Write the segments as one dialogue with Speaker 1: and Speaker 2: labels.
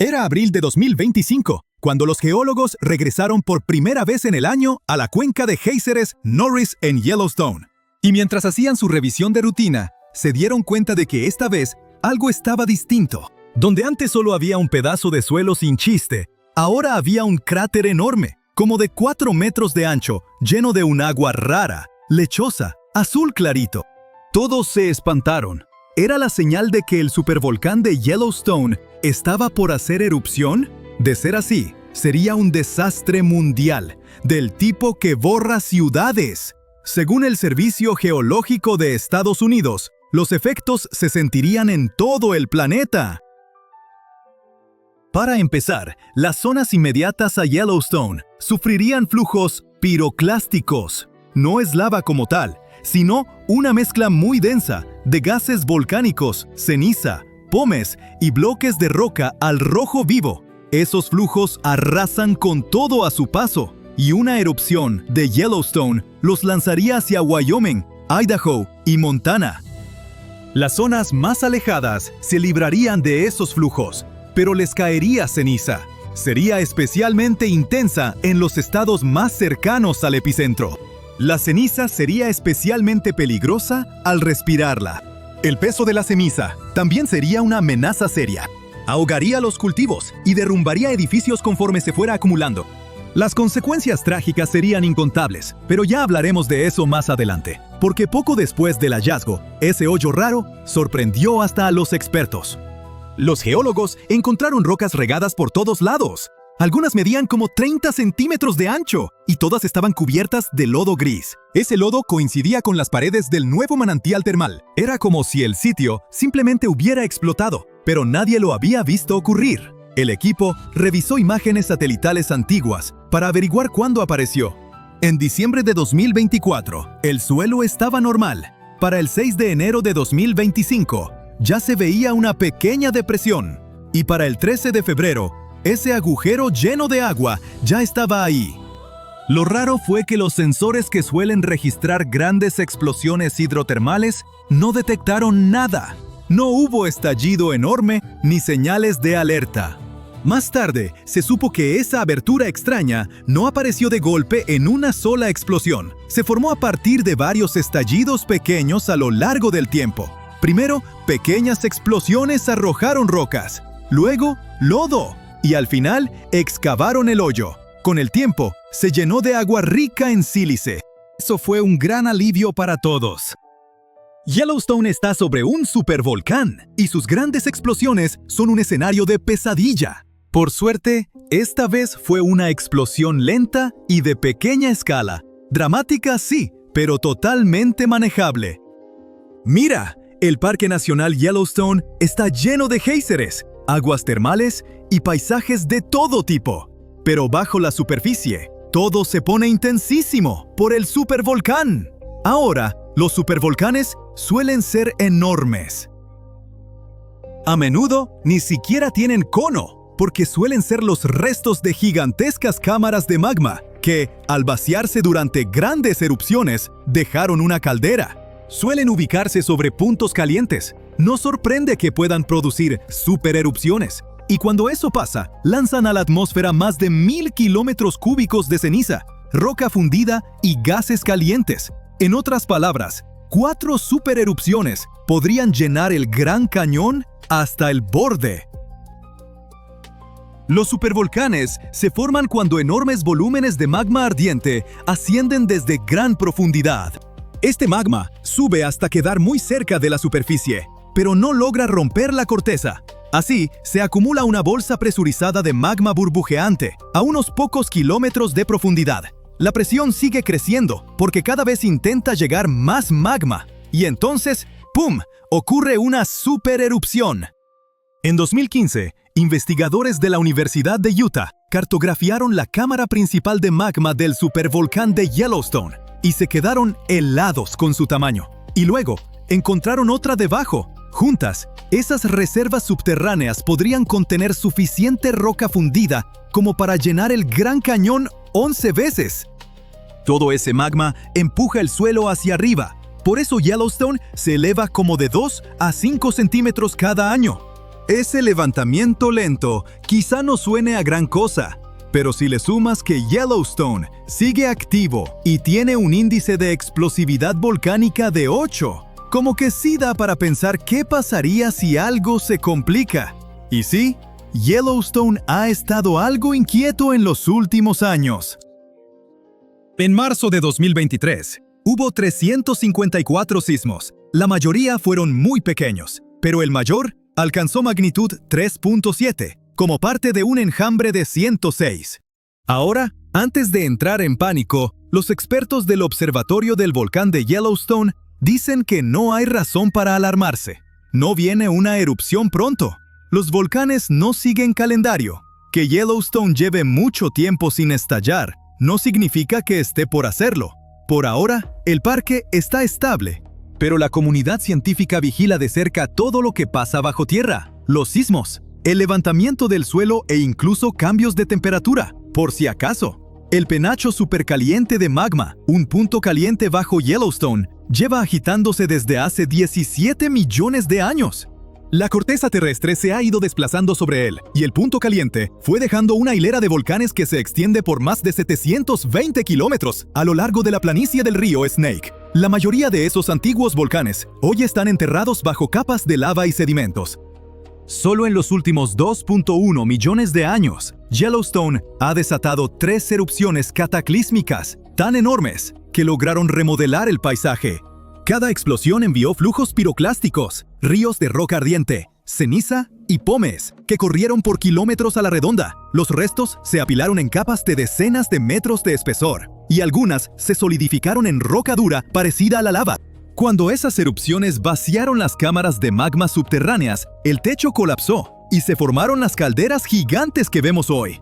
Speaker 1: Era abril de 2025, cuando los geólogos regresaron por primera vez en el año a la cuenca de géiseres Norris en Yellowstone. Y mientras hacían su revisión de rutina, se dieron cuenta de que esta vez algo estaba distinto. Donde antes solo había un pedazo de suelo sin chiste, ahora había un cráter enorme, como de 4 metros de ancho, lleno de un agua rara, lechosa, azul clarito. Todos se espantaron. ¿Era la señal de que el supervolcán de Yellowstone estaba por hacer erupción? De ser así, sería un desastre mundial, del tipo que borra ciudades. Según el Servicio Geológico de Estados Unidos, los efectos se sentirían en todo el planeta. Para empezar, las zonas inmediatas a Yellowstone sufrirían flujos piroclásticos. No es lava como tal, sino una mezcla muy densa de gases volcánicos, ceniza, pomes y bloques de roca al rojo vivo. Esos flujos arrasan con todo a su paso, y una erupción de Yellowstone los lanzaría hacia Wyoming, Idaho y Montana. Las zonas más alejadas se librarían de esos flujos, pero les caería ceniza. Sería especialmente intensa en los estados más cercanos al epicentro. La ceniza sería especialmente peligrosa al respirarla. El peso de la ceniza también sería una amenaza seria. Ahogaría los cultivos y derrumbaría edificios conforme se fuera acumulando. Las consecuencias trágicas serían incontables, pero ya hablaremos de eso más adelante, porque poco después del hallazgo, ese hoyo raro sorprendió hasta a los expertos. Los geólogos encontraron rocas regadas por todos lados. Algunas medían como 30 centímetros de ancho y todas estaban cubiertas de lodo gris. Ese lodo coincidía con las paredes del nuevo manantial termal. Era como si el sitio simplemente hubiera explotado, pero nadie lo había visto ocurrir. El equipo revisó imágenes satelitales antiguas para averiguar cuándo apareció. En diciembre de 2024, el suelo estaba normal. Para el 6 de enero de 2025, ya se veía una pequeña depresión. Y para el 13 de febrero, ese agujero lleno de agua ya estaba ahí. Lo raro fue que los sensores que suelen registrar grandes explosiones hidrotermales no detectaron nada. No hubo estallido enorme ni señales de alerta. Más tarde, se supo que esa abertura extraña no apareció de golpe en una sola explosión. Se formó a partir de varios estallidos pequeños a lo largo del tiempo. Primero, pequeñas explosiones arrojaron rocas, luego, lodo, y al final, excavaron el hoyo. Con el tiempo, se llenó de agua rica en sílice. Eso fue un gran alivio para todos. Yellowstone está sobre un supervolcán, y sus grandes explosiones son un escenario de pesadilla. Por suerte, esta vez fue una explosión lenta y de pequeña escala. Dramática sí, pero totalmente manejable. Mira, el Parque Nacional Yellowstone está lleno de géiseres, aguas termales y paisajes de todo tipo. Pero bajo la superficie, todo se pone intensísimo por el supervolcán. Ahora, los supervolcanes suelen ser enormes. A menudo ni siquiera tienen cono, porque suelen ser los restos de gigantescas cámaras de magma que, al vaciarse durante grandes erupciones, dejaron una caldera. Suelen ubicarse sobre puntos calientes. No sorprende que puedan producir supererupciones. Y cuando eso pasa, lanzan a la atmósfera más de 1000 kilómetros cúbicos de ceniza, roca fundida y gases calientes. En otras palabras, 4 supererupciones podrían llenar el Gran Cañón hasta el borde. Los supervolcanes se forman cuando enormes volúmenes de magma ardiente ascienden desde gran profundidad. Este magma sube hasta quedar muy cerca de la superficie, pero no logra romper la corteza. Así, se acumula una bolsa presurizada de magma burbujeante a unos pocos kilómetros de profundidad. La presión sigue creciendo porque cada vez intenta llegar más magma. Y entonces, ¡pum!, ocurre una supererupción. En 2015, investigadores de la Universidad de Utah cartografiaron la cámara principal de magma del supervolcán de Yellowstone y se quedaron helados con su tamaño. Y luego, encontraron otra debajo. Juntas, esas reservas subterráneas podrían contener suficiente roca fundida como para llenar el Gran Cañón 11 veces. Todo ese magma empuja el suelo hacia arriba. Por eso Yellowstone se eleva como de 2 a 5 centímetros cada año. Ese levantamiento lento quizá no suene a gran cosa, pero si le sumas que Yellowstone sigue activo y tiene un índice de explosividad volcánica de 8, como que sí da para pensar qué pasaría si algo se complica. Y sí, Yellowstone ha estado algo inquieto en los últimos años. En marzo de 2023, hubo 354 sismos. La mayoría fueron muy pequeños, pero el mayor alcanzó magnitud 3.7, como parte de un enjambre de 106. Ahora, antes de entrar en pánico, los expertos del Observatorio del Volcán de Yellowstone dicen que no hay razón para alarmarse. No viene una erupción pronto. Los volcanes no siguen calendario. Que Yellowstone lleve mucho tiempo sin estallar no significa que esté por hacerlo. Por ahora, el parque está estable, pero la comunidad científica vigila de cerca todo lo que pasa bajo tierra, los sismos, el levantamiento del suelo e incluso cambios de temperatura, por si acaso. El penacho supercaliente de magma, un punto caliente bajo Yellowstone, lleva agitándose desde hace 17 millones de años. La corteza terrestre se ha ido desplazando sobre él, y el punto caliente fue dejando una hilera de volcanes que se extiende por más de 720 kilómetros a lo largo de la planicie del río Snake. La mayoría de esos antiguos volcanes hoy están enterrados bajo capas de lava y sedimentos. Solo en los últimos 2.1 millones de años, Yellowstone ha desatado 3 erupciones cataclísmicas tan enormes que lograron remodelar el paisaje. Cada explosión envió flujos piroclásticos, ríos de roca ardiente, ceniza y pómez que corrieron por kilómetros a la redonda. Los restos se apilaron en capas de decenas de metros de espesor, y algunas se solidificaron en roca dura parecida a la lava. Cuando esas erupciones vaciaron las cámaras de magma subterráneas, el techo colapsó y se formaron las calderas gigantes que vemos hoy.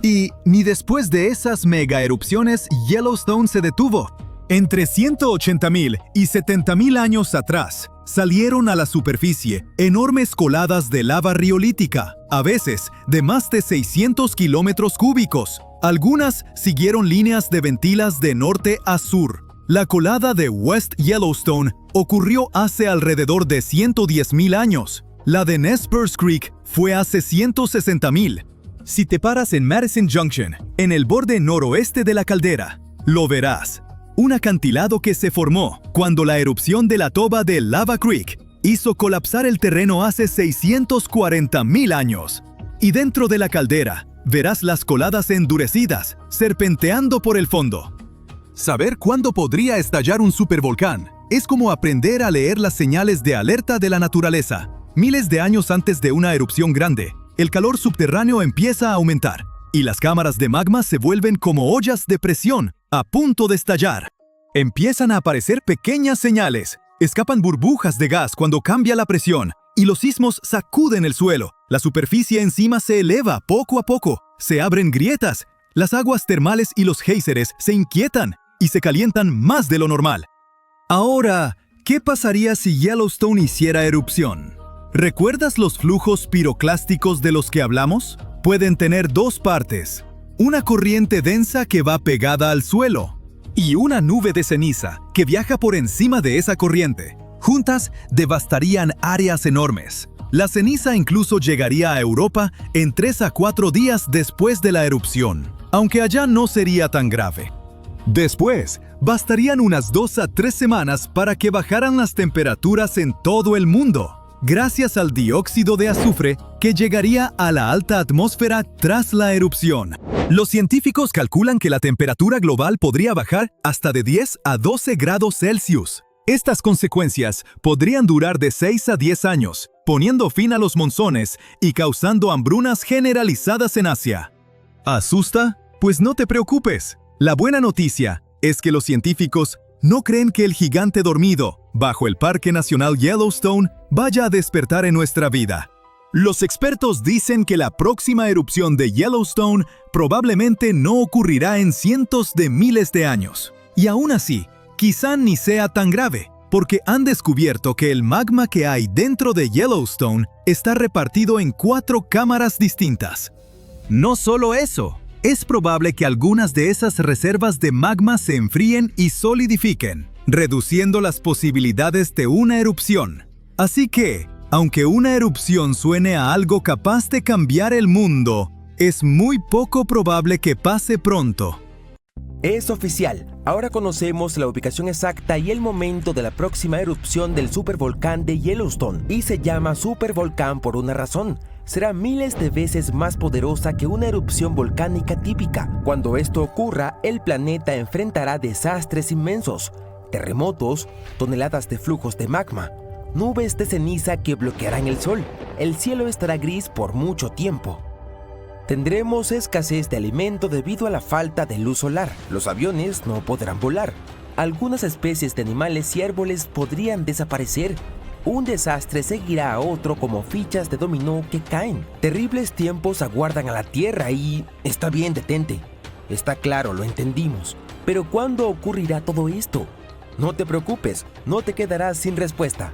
Speaker 1: Y ni después de esas mega erupciones Yellowstone se detuvo. Entre 180.000 y 70.000 años atrás, salieron a la superficie enormes coladas de lava riolítica, a veces de más de 600 kilómetros cúbicos. Algunas siguieron líneas de ventilas de norte a sur. La colada de West Yellowstone ocurrió hace alrededor de 110.000 años. La de Nez Perce Creek fue hace 160.000. Si te paras en Madison Junction, en el borde noroeste de la caldera, lo verás. Un acantilado que se formó cuando la erupción de la toba de Lava Creek hizo colapsar el terreno hace 640.000 años. Y dentro de la caldera, verás las coladas endurecidas, serpenteando por el fondo. Saber cuándo podría estallar un supervolcán es como aprender a leer las señales de alerta de la naturaleza. Miles de años antes de una erupción grande, el calor subterráneo empieza a aumentar, y las cámaras de magma se vuelven como ollas de presión, a punto de estallar. Empiezan a aparecer pequeñas señales, escapan burbujas de gas cuando cambia la presión, y los sismos sacuden el suelo. La superficie encima se eleva poco a poco, se abren grietas, las aguas termales y los géiseres se inquietan y se calientan más de lo normal. Ahora, ¿qué pasaría si Yellowstone hiciera erupción? ¿Recuerdas los flujos piroclásticos de los que hablamos? Pueden tener 2 partes. Una corriente densa que va pegada al suelo y una nube de ceniza que viaja por encima de esa corriente. Juntas devastarían áreas enormes. La ceniza incluso llegaría a Europa en 3 a 4 días después de la erupción, aunque allá no sería tan grave. Después, bastarían unas 2 a 3 semanas para que bajaran las temperaturas en todo el mundo, gracias al dióxido de azufre que llegaría a la alta atmósfera tras la erupción. Los científicos calculan que la temperatura global podría bajar hasta de 10 a 12 grados Celsius. Estas consecuencias podrían durar de 6 a 10 años, poniendo fin a los monzones y causando hambrunas generalizadas en Asia. ¿Asusta? Pues no te preocupes. La buena noticia es que los científicos no creen que el gigante dormido bajo el Parque Nacional Yellowstone vaya a despertar en nuestra vida. Los expertos dicen que la próxima erupción de Yellowstone probablemente no ocurrirá en cientos de miles de años. Y aún así, quizá ni sea tan grave, porque han descubierto que el magma que hay dentro de Yellowstone está repartido en 4 cámaras distintas. No solo eso, es probable que algunas de esas reservas de magma se enfríen y solidifiquen, reduciendo las posibilidades de una erupción. Así que, Aunque una erupción suene a algo capaz de cambiar el mundo, es muy poco probable que pase pronto.
Speaker 2: Es oficial, ahora conocemos la ubicación exacta y el momento de la próxima erupción del supervolcán de Yellowstone, y se llama supervolcán por una razón. Será miles de veces más poderosa que una erupción volcánica típica. Cuando esto ocurra, el planeta enfrentará desastres inmensos, terremotos, toneladas de flujos de magma, nubes de ceniza que bloquearán el sol. El cielo estará gris por mucho tiempo. Tendremos escasez de alimento debido a la falta de luz solar. Los aviones no podrán volar. Algunas especies de animales y árboles podrían desaparecer. Un desastre seguirá a otro como fichas de dominó que caen. Terribles tiempos aguardan a la Tierra y... Está bien, detente. Está claro, lo entendimos. Pero ¿cuándo ocurrirá todo esto? No te preocupes, no te quedarás sin respuesta.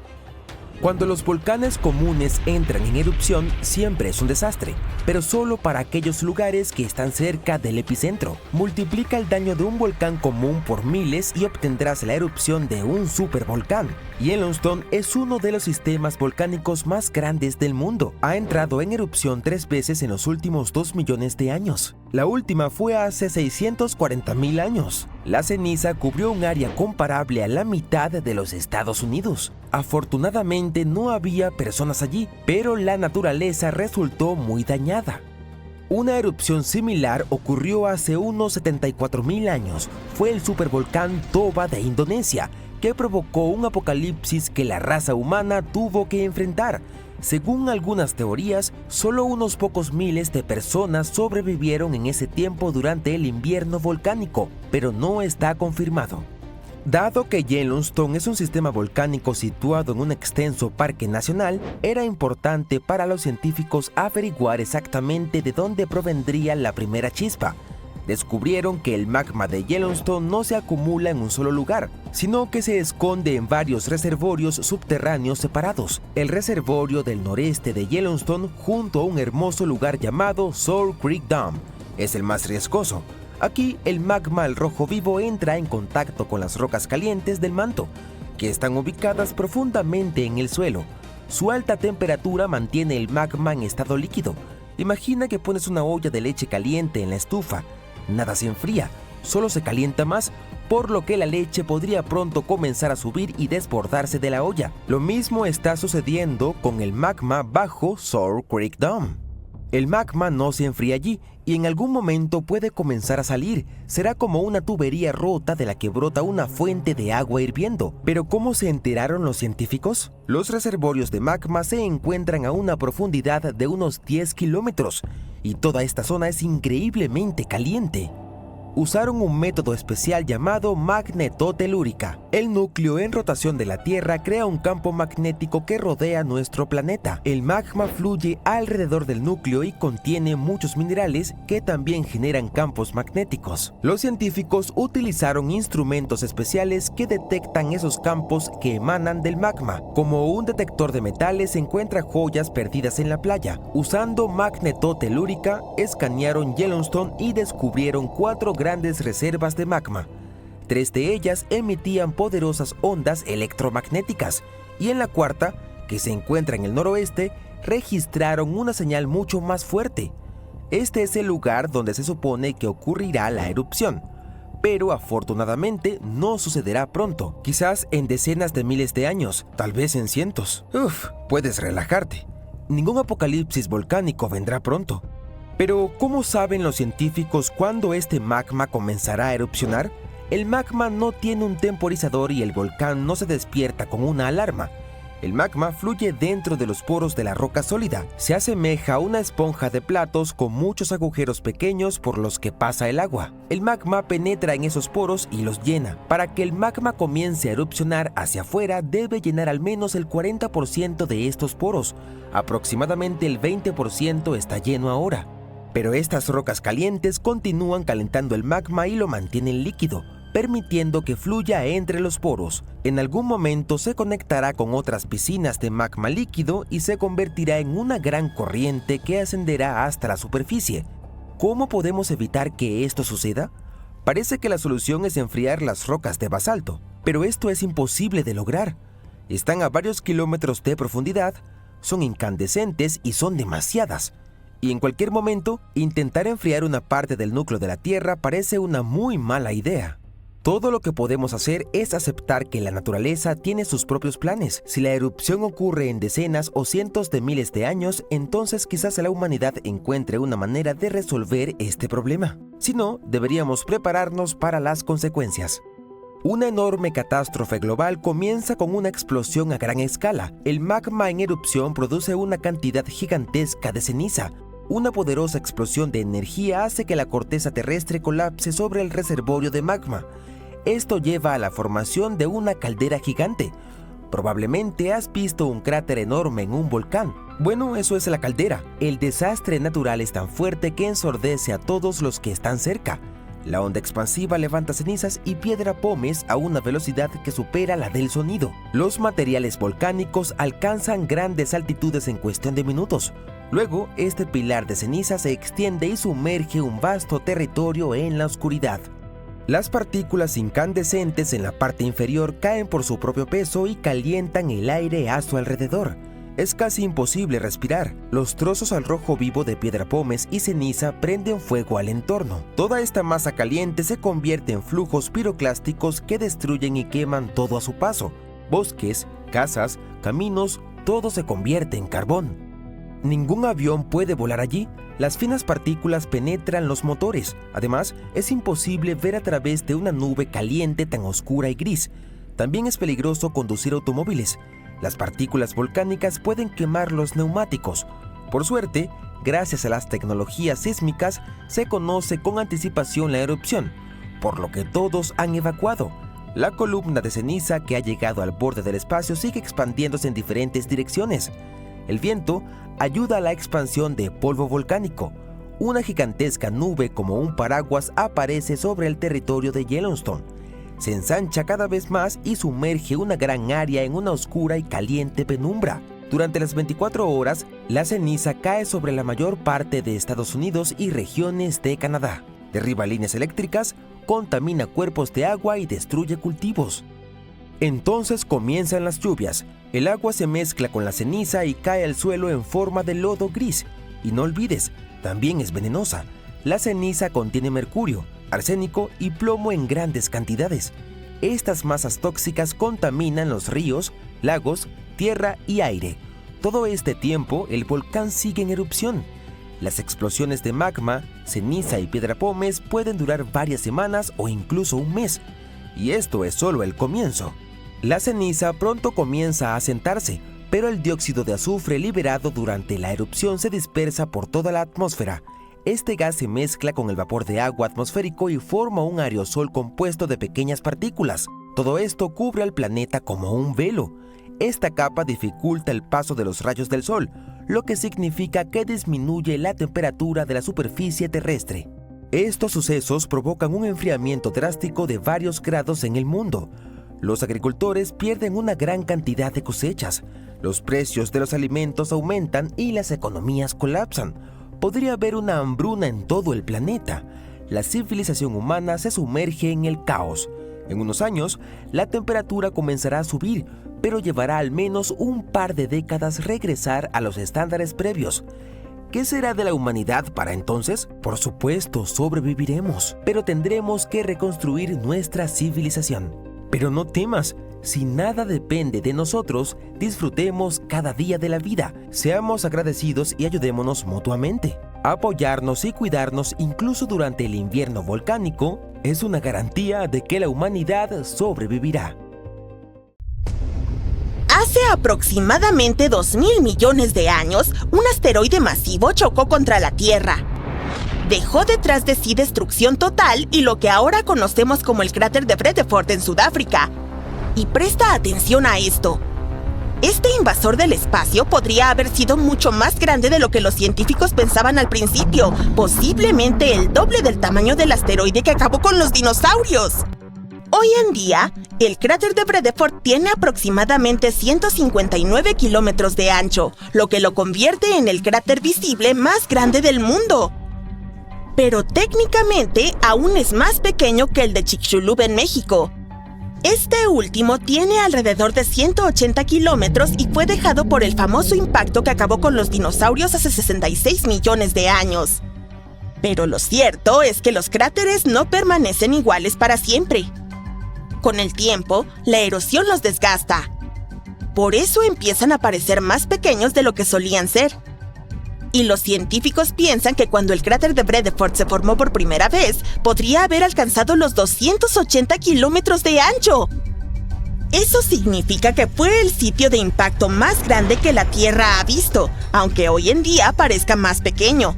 Speaker 2: Cuando los volcanes comunes entran en erupción, siempre es un desastre, pero solo para aquellos lugares que están cerca del epicentro. Multiplica el daño de un volcán común por miles y obtendrás la erupción de un supervolcán. Yellowstone es uno de los sistemas volcánicos más grandes del mundo. Ha entrado en erupción 3 veces en los últimos 2 millones de años. La última fue hace 640,000 años. La ceniza cubrió un área comparable a la mitad de los Estados Unidos. Afortunadamente no había personas allí, pero la naturaleza resultó muy dañada. Una erupción similar ocurrió hace unos 74,000 años. Fue el supervolcán Toba de Indonesia, que provocó un apocalipsis que la raza humana tuvo que enfrentar. Según algunas teorías, solo unos pocos miles de personas sobrevivieron en ese tiempo durante el invierno volcánico, pero no está confirmado. Dado que Yellowstone es un sistema volcánico situado en un extenso parque nacional, era importante para los científicos averiguar exactamente de dónde provendría la primera chispa. Descubrieron que el magma de Yellowstone no se acumula en un solo lugar, sino que se esconde en varios reservorios subterráneos separados. El reservorio del noreste de Yellowstone, junto a un hermoso lugar llamado Sour Creek Dam, es el más riesgoso. Aquí, el magma al rojo vivo entra en contacto con las rocas calientes del manto, que están ubicadas profundamente en el suelo. Su alta temperatura mantiene el magma en estado líquido. Imagina que pones una olla de leche caliente en la estufa. Nada se enfría, solo se calienta más, por lo que la leche podría pronto comenzar a subir y desbordarse de la olla. Lo mismo está sucediendo con el magma bajo Sour Creek Dam. El magma no se enfría allí y en algún momento puede comenzar a salir. Será como una tubería rota de la que brota una fuente de agua hirviendo. ¿Pero cómo se enteraron los científicos? Los reservorios de magma se encuentran a una profundidad de unos 10 kilómetros y toda esta zona es increíblemente caliente. Usaron un método especial llamado magnetotelúrica. El núcleo en rotación de la Tierra crea un campo magnético que rodea nuestro planeta. El magma fluye alrededor del núcleo y contiene muchos minerales que también generan campos magnéticos. Los científicos utilizaron instrumentos especiales que detectan esos campos que emanan del magma. Como un detector de metales encuentra joyas perdidas en la playa. Usando magnetotelúrica, escanearon Yellowstone y descubrieron 4 grandes reservas de magma. 3 de ellas emitían poderosas ondas electromagnéticas y en la cuarta, que se encuentra en el noroeste, registraron una señal mucho más fuerte. Este es el lugar donde se supone que ocurrirá la erupción, pero afortunadamente no sucederá pronto, quizás en decenas de miles de años, tal vez en cientos. Puedes relajarte. Ningún apocalipsis volcánico vendrá pronto. Pero, ¿cómo saben los científicos cuándo este magma comenzará a erupcionar? El magma no tiene un temporizador y el volcán no se despierta con una alarma. El magma fluye dentro de los poros de la roca sólida. Se asemeja a una esponja de platos con muchos agujeros pequeños por los que pasa el agua. El magma penetra en esos poros y los llena. Para que el magma comience a erupcionar hacia afuera, debe llenar al menos el 40% de estos poros. Aproximadamente el 20% está lleno ahora. Pero estas rocas calientes continúan calentando el magma y lo mantienen líquido, permitiendo que fluya entre los poros. En algún momento se conectará con otras piscinas de magma líquido y se convertirá en una gran corriente que ascenderá hasta la superficie. ¿Cómo podemos evitar que esto suceda? Parece que la solución es enfriar las rocas de basalto, pero esto es imposible de lograr. Están a varios kilómetros de profundidad, son incandescentes y son demasiadas. Y en cualquier momento, intentar enfriar una parte del núcleo de la Tierra parece una muy mala idea. Todo lo que podemos hacer es aceptar que la naturaleza tiene sus propios planes. Si la erupción ocurre en decenas o cientos de miles de años, entonces quizás la humanidad encuentre una manera de resolver este problema. Si no, deberíamos prepararnos para las consecuencias. Una enorme catástrofe global comienza con una explosión a gran escala. El magma en erupción produce una cantidad gigantesca de ceniza. Una poderosa explosión de energía hace que la corteza terrestre colapse sobre el reservorio de magma. Esto lleva a la formación de una caldera gigante. Probablemente has visto un cráter enorme en un volcán. Bueno, eso es la caldera. El desastre natural es tan fuerte que ensordece a todos los que están cerca. La onda expansiva levanta cenizas y piedra pómez a una velocidad que supera la del sonido. Los materiales volcánicos alcanzan grandes altitudes en cuestión de minutos. Luego, este pilar de ceniza se extiende y sumerge un vasto territorio en la oscuridad. Las partículas incandescentes en la parte inferior caen por su propio peso y calientan el aire a su alrededor. Es casi imposible respirar. Los trozos al rojo vivo de piedra pómez y ceniza prenden fuego al entorno. Toda esta masa caliente se convierte en flujos piroclásticos que destruyen y queman todo a su paso. Bosques, casas, caminos, todo se convierte en carbón. Ningún avión puede volar allí. Las finas partículas penetran los motores. Además, es imposible ver a través de una nube caliente tan oscura y gris. También es peligroso conducir automóviles. Las partículas volcánicas pueden quemar los neumáticos. Por suerte, gracias a las tecnologías sísmicas, se conoce con anticipación la erupción, por lo que todos han evacuado. La columna de ceniza que ha llegado al borde del espacio sigue expandiéndose en diferentes direcciones. El viento ayuda a la expansión de polvo volcánico. Una gigantesca nube como un paraguas aparece sobre el territorio de Yellowstone. Se ensancha cada vez más y sumerge una gran área en una oscura y caliente penumbra. Durante las 24 horas, la ceniza cae sobre la mayor parte de Estados Unidos y regiones de Canadá. Derriba líneas eléctricas, contamina cuerpos de agua y destruye cultivos. Entonces comienzan las lluvias. El agua se mezcla con la ceniza y cae al suelo en forma de lodo gris. Y no olvides, también es venenosa. La ceniza contiene mercurio, arsénico y plomo en grandes cantidades. Estas masas tóxicas contaminan los ríos, lagos, tierra y aire. Todo este tiempo, el volcán sigue en erupción. Las explosiones de magma, ceniza y piedra pómez pueden durar varias semanas o incluso un mes. Y esto es solo el comienzo. La ceniza pronto comienza a asentarse, pero el dióxido de azufre liberado durante la erupción se dispersa por toda la atmósfera. Este gas se mezcla con el vapor de agua atmosférico y forma un aerosol compuesto de pequeñas partículas. Todo esto cubre al planeta como un velo. Esta capa dificulta el paso de los rayos del sol, lo que significa que disminuye la temperatura de la superficie terrestre. Estos sucesos provocan un enfriamiento drástico de varios grados en el mundo. Los agricultores pierden una gran cantidad de cosechas, los precios de los alimentos aumentan y las economías colapsan. Podría haber una hambruna en todo el planeta. La civilización humana se sumerge en el caos. En unos años, la temperatura comenzará a subir, pero llevará al menos un par de décadas regresar a los estándares previos. ¿Qué será de la humanidad para entonces? Por supuesto, sobreviviremos, pero tendremos que reconstruir nuestra civilización. Pero no temas, si nada depende de nosotros, disfrutemos cada día de la vida, seamos agradecidos y ayudémonos mutuamente. Apoyarnos y cuidarnos incluso durante el invierno volcánico es una garantía de que la humanidad sobrevivirá.
Speaker 3: Hace aproximadamente 2.000 millones de años, un asteroide masivo chocó contra la Tierra. Dejó detrás de sí destrucción total y lo que ahora conocemos como el cráter de Vredefort en Sudáfrica. Y presta atención a esto. Este invasor del espacio podría haber sido mucho más grande de lo que los científicos pensaban al principio, posiblemente el doble del tamaño del asteroide que acabó con los dinosaurios. Hoy en día, el cráter de Vredefort tiene aproximadamente 159 kilómetros de ancho, lo que lo convierte en el cráter visible más grande del mundo. Pero técnicamente aún es más pequeño que el de Chicxulub en México. Este último tiene alrededor de 180 kilómetros y fue dejado por el famoso impacto que acabó con los dinosaurios hace 66 millones de años. Pero lo cierto es que los cráteres no permanecen iguales para siempre. Con el tiempo, la erosión los desgasta. Por eso empiezan a parecer más pequeños de lo que solían ser. Y los científicos piensan que cuando el cráter de Vredefort se formó por primera vez, podría haber alcanzado los 280 kilómetros de ancho. Eso significa que fue el sitio de impacto más grande que la Tierra ha visto, aunque hoy en día parezca más pequeño.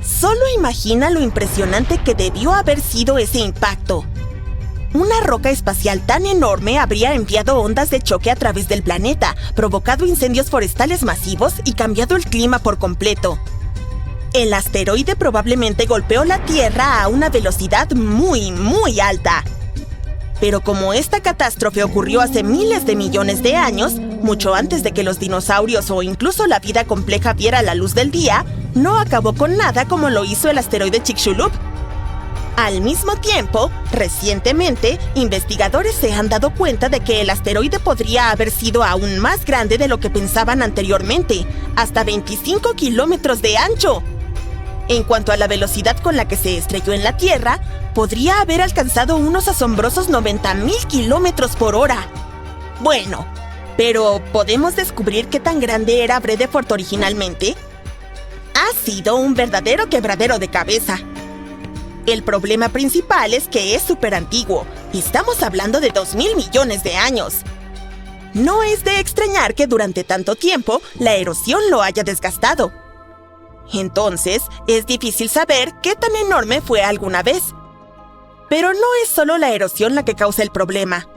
Speaker 3: Solo imagina lo impresionante que debió haber sido ese impacto. Una roca espacial tan enorme habría enviado ondas de choque a través del planeta, provocado incendios forestales masivos y cambiado el clima por completo. El asteroide probablemente golpeó la Tierra a una velocidad muy alta. Pero como esta catástrofe ocurrió hace miles de millones de años, mucho antes de que los dinosaurios o incluso la vida compleja viera la luz del día, no acabó con nada como lo hizo el asteroide Chicxulub. Al mismo tiempo, recientemente, investigadores se han dado cuenta de que el asteroide podría haber sido aún más grande de lo que pensaban anteriormente, hasta 25 kilómetros de ancho. En cuanto a la velocidad con la que se estrelló en la Tierra, podría haber alcanzado unos asombrosos 90.000 kilómetros por hora. Bueno, pero ¿podemos descubrir qué tan grande era Vredefort originalmente? Ha sido un verdadero quebradero de cabeza. El problema principal es que es súper antiguo. Estamos hablando de 2.000 millones de años. No es de extrañar que durante tanto tiempo la erosión lo haya desgastado. Entonces, es difícil saber qué tan enorme fue alguna vez. Pero no es solo la erosión la que causa el problema.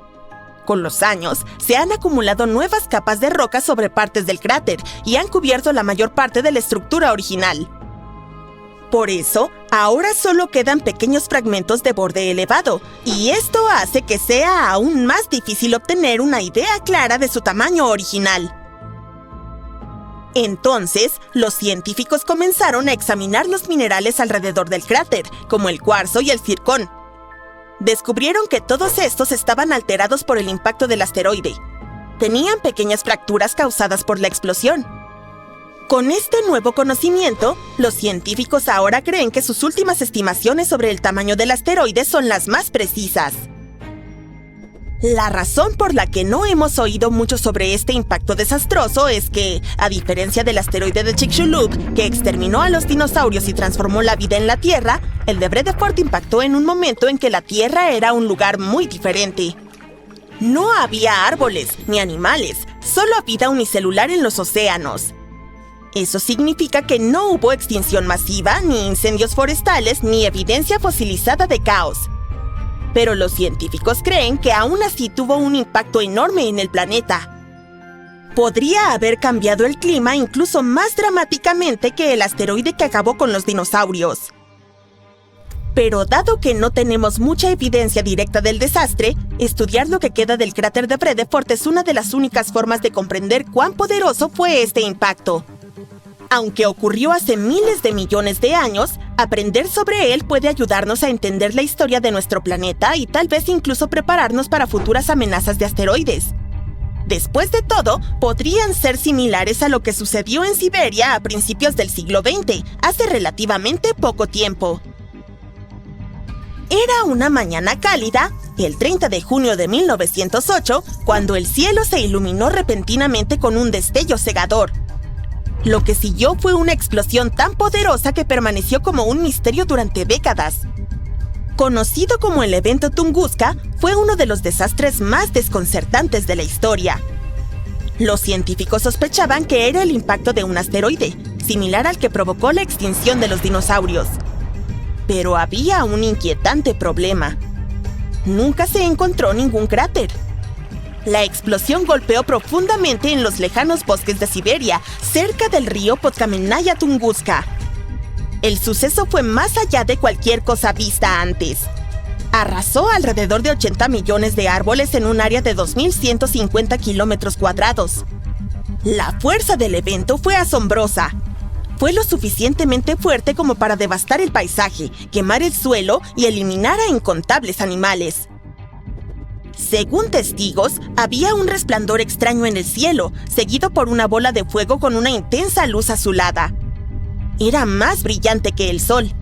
Speaker 3: Con los años, se han acumulado nuevas capas de roca sobre partes del cráter y han cubierto la mayor parte de la estructura original. Por eso, ahora solo quedan pequeños fragmentos de borde elevado, y esto hace que sea aún más difícil obtener una idea clara de su tamaño original. Entonces, los científicos comenzaron a examinar los minerales alrededor del cráter, como el cuarzo y el zircón. Descubrieron que todos estos estaban alterados por el impacto del asteroide. Tenían pequeñas fracturas causadas por la explosión. Con este nuevo conocimiento, los científicos ahora creen que sus últimas estimaciones sobre el tamaño del asteroide son las más precisas. La razón por la que no hemos oído mucho sobre este impacto desastroso es que, a diferencia del asteroide de Chicxulub, que exterminó a los dinosaurios y transformó la vida en la Tierra, el de Vredefort impactó en un momento en que la Tierra era un lugar muy diferente. No había árboles ni animales, solo vida unicelular en los océanos. Eso significa que no hubo extinción masiva, ni incendios forestales, ni evidencia fosilizada de caos. Pero los científicos creen que aún así tuvo un impacto enorme en el planeta. Podría haber cambiado el clima incluso más dramáticamente que el asteroide que acabó con los dinosaurios. Pero dado que no tenemos mucha evidencia directa del desastre, estudiar lo que queda del cráter de Vredefort es una de las únicas formas de comprender cuán poderoso fue este impacto. Aunque ocurrió hace miles de millones de años, aprender sobre él puede ayudarnos a entender la historia de nuestro planeta y tal vez incluso prepararnos para futuras amenazas de asteroides. Después de todo, podrían ser similares a lo que sucedió en Siberia a principios del siglo XX, hace relativamente poco tiempo. Era una mañana cálida, el 30 de junio de 1908, cuando el cielo se iluminó repentinamente con un destello cegador. Lo que siguió fue una explosión tan poderosa que permaneció como un misterio durante décadas. Conocido como el evento Tunguska, fue uno de los desastres más desconcertantes de la historia. Los científicos sospechaban que era el impacto de un asteroide, similar al que provocó la extinción de los dinosaurios. Pero había un inquietante problema. Nunca se encontró ningún cráter. La explosión golpeó profundamente en los lejanos bosques de Siberia, cerca del río Podkamennaya Tunguska. El suceso fue más allá de cualquier cosa vista antes. Arrasó alrededor de 80 millones de árboles en un área de 2.150 kilómetros cuadrados. La fuerza del evento fue asombrosa. Fue lo suficientemente fuerte como para devastar el paisaje, quemar el suelo y eliminar a incontables animales. Según testigos, había un resplandor extraño en el cielo, seguido por una bola de fuego con una intensa luz azulada. Era más brillante que el sol.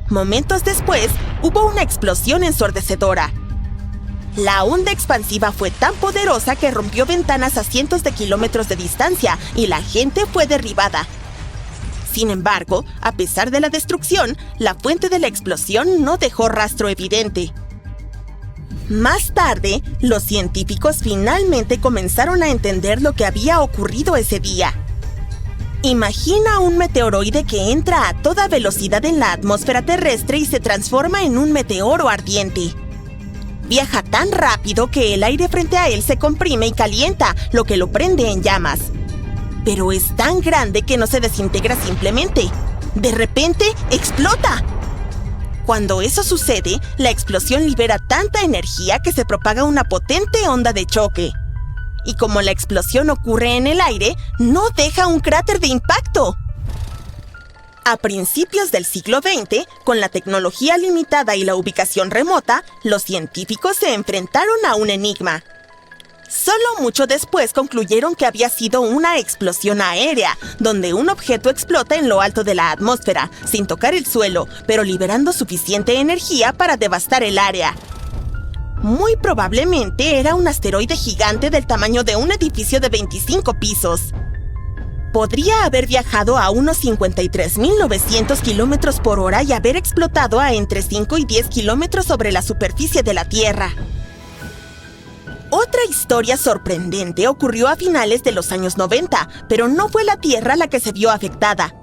Speaker 3: Momentos después, hubo una explosión ensordecedora. La onda expansiva fue tan poderosa que rompió ventanas a cientos de kilómetros de distancia y la gente fue derribada. Sin embargo, a pesar de la destrucción, la fuente de la explosión no dejó rastro evidente. Más tarde, los científicos finalmente comenzaron a entender lo que había ocurrido ese día. Imagina un meteoroide que entra a toda velocidad en la atmósfera terrestre y se transforma en un meteoro ardiente. Viaja tan rápido que el aire frente a él se comprime y calienta, lo que lo prende en llamas. Pero es tan grande que no se desintegra simplemente. De repente, explota. Cuando eso sucede, la explosión libera tanta energía que se propaga una potente onda de choque. Y como la explosión ocurre en el aire, no deja un cráter de impacto. A principios del siglo XX, con la tecnología limitada y la ubicación remota, los científicos se enfrentaron a un enigma. Solo mucho después concluyeron que había sido una explosión aérea, donde un objeto explota en lo alto de la atmósfera, sin tocar el suelo, pero liberando suficiente energía para devastar el área. Muy probablemente era un asteroide gigante del tamaño de un edificio de 25 pisos. Podría haber viajado a unos 53.900 kilómetros por hora y haber explotado a entre 5 y 10 kilómetros sobre la superficie de la Tierra. Otra historia sorprendente ocurrió a finales de los años 90, pero no fue la Tierra la que se vio afectada.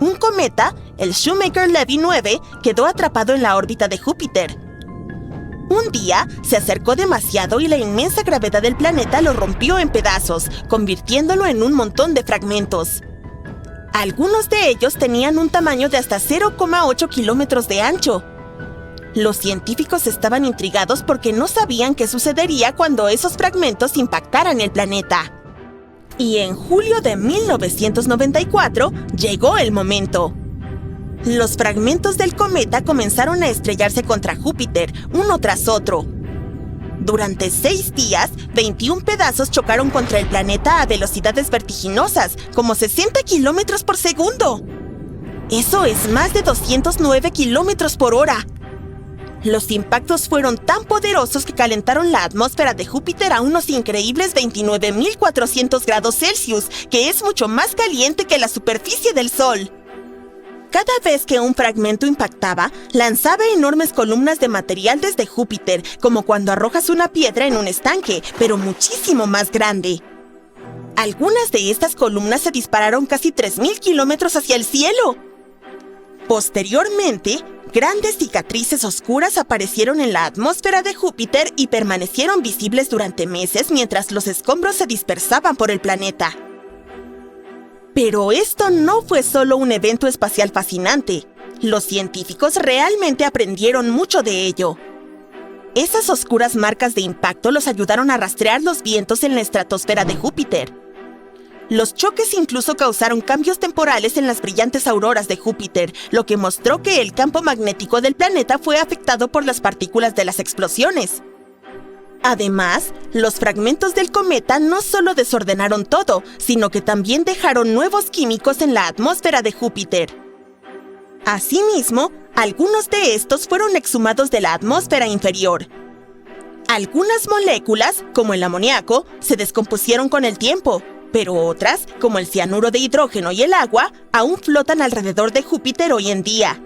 Speaker 3: Un cometa, el Shoemaker-Levy 9, quedó atrapado en la órbita de Júpiter. Un día, se acercó demasiado y la inmensa gravedad del planeta lo rompió en pedazos, convirtiéndolo en un montón de fragmentos. Algunos de ellos tenían un tamaño de hasta 0,8 kilómetros de ancho. Los científicos estaban intrigados porque no sabían qué sucedería cuando esos fragmentos impactaran el planeta. Y en julio de 1994 llegó el momento. Los fragmentos del cometa comenzaron a estrellarse contra Júpiter, uno tras otro. Durante 6 días, 21 pedazos chocaron contra el planeta a velocidades vertiginosas, como 60 kilómetros por segundo. Eso es más de 209 kilómetros por hora. Los impactos fueron tan poderosos que calentaron la atmósfera de Júpiter a unos increíbles 29.400 grados Celsius, que es mucho más caliente que la superficie del Sol. Cada vez que un fragmento impactaba, lanzaba enormes columnas de material desde Júpiter, como cuando arrojas una piedra en un estanque, pero muchísimo más grande. Algunas de estas columnas se dispararon casi 3.000 kilómetros hacia el cielo. Posteriormente, grandes cicatrices oscuras aparecieron en la atmósfera de Júpiter y permanecieron visibles durante meses mientras los escombros se dispersaban por el planeta. Pero esto no fue solo un evento espacial fascinante. Los científicos realmente aprendieron mucho de ello. Esas oscuras marcas de impacto los ayudaron a rastrear los vientos en la estratosfera de Júpiter. Los choques incluso causaron cambios temporales en las brillantes auroras de Júpiter, lo que mostró que el campo magnético del planeta fue afectado por las partículas de las explosiones. Además, los fragmentos del cometa no solo desordenaron todo, sino que también dejaron nuevos químicos en la atmósfera de Júpiter. Asimismo, algunos de estos fueron exhumados de la atmósfera inferior. Algunas moléculas, como el amoníaco, se descompusieron con el tiempo, pero otras, como el cianuro de hidrógeno y el agua, aún flotan alrededor de Júpiter hoy en día.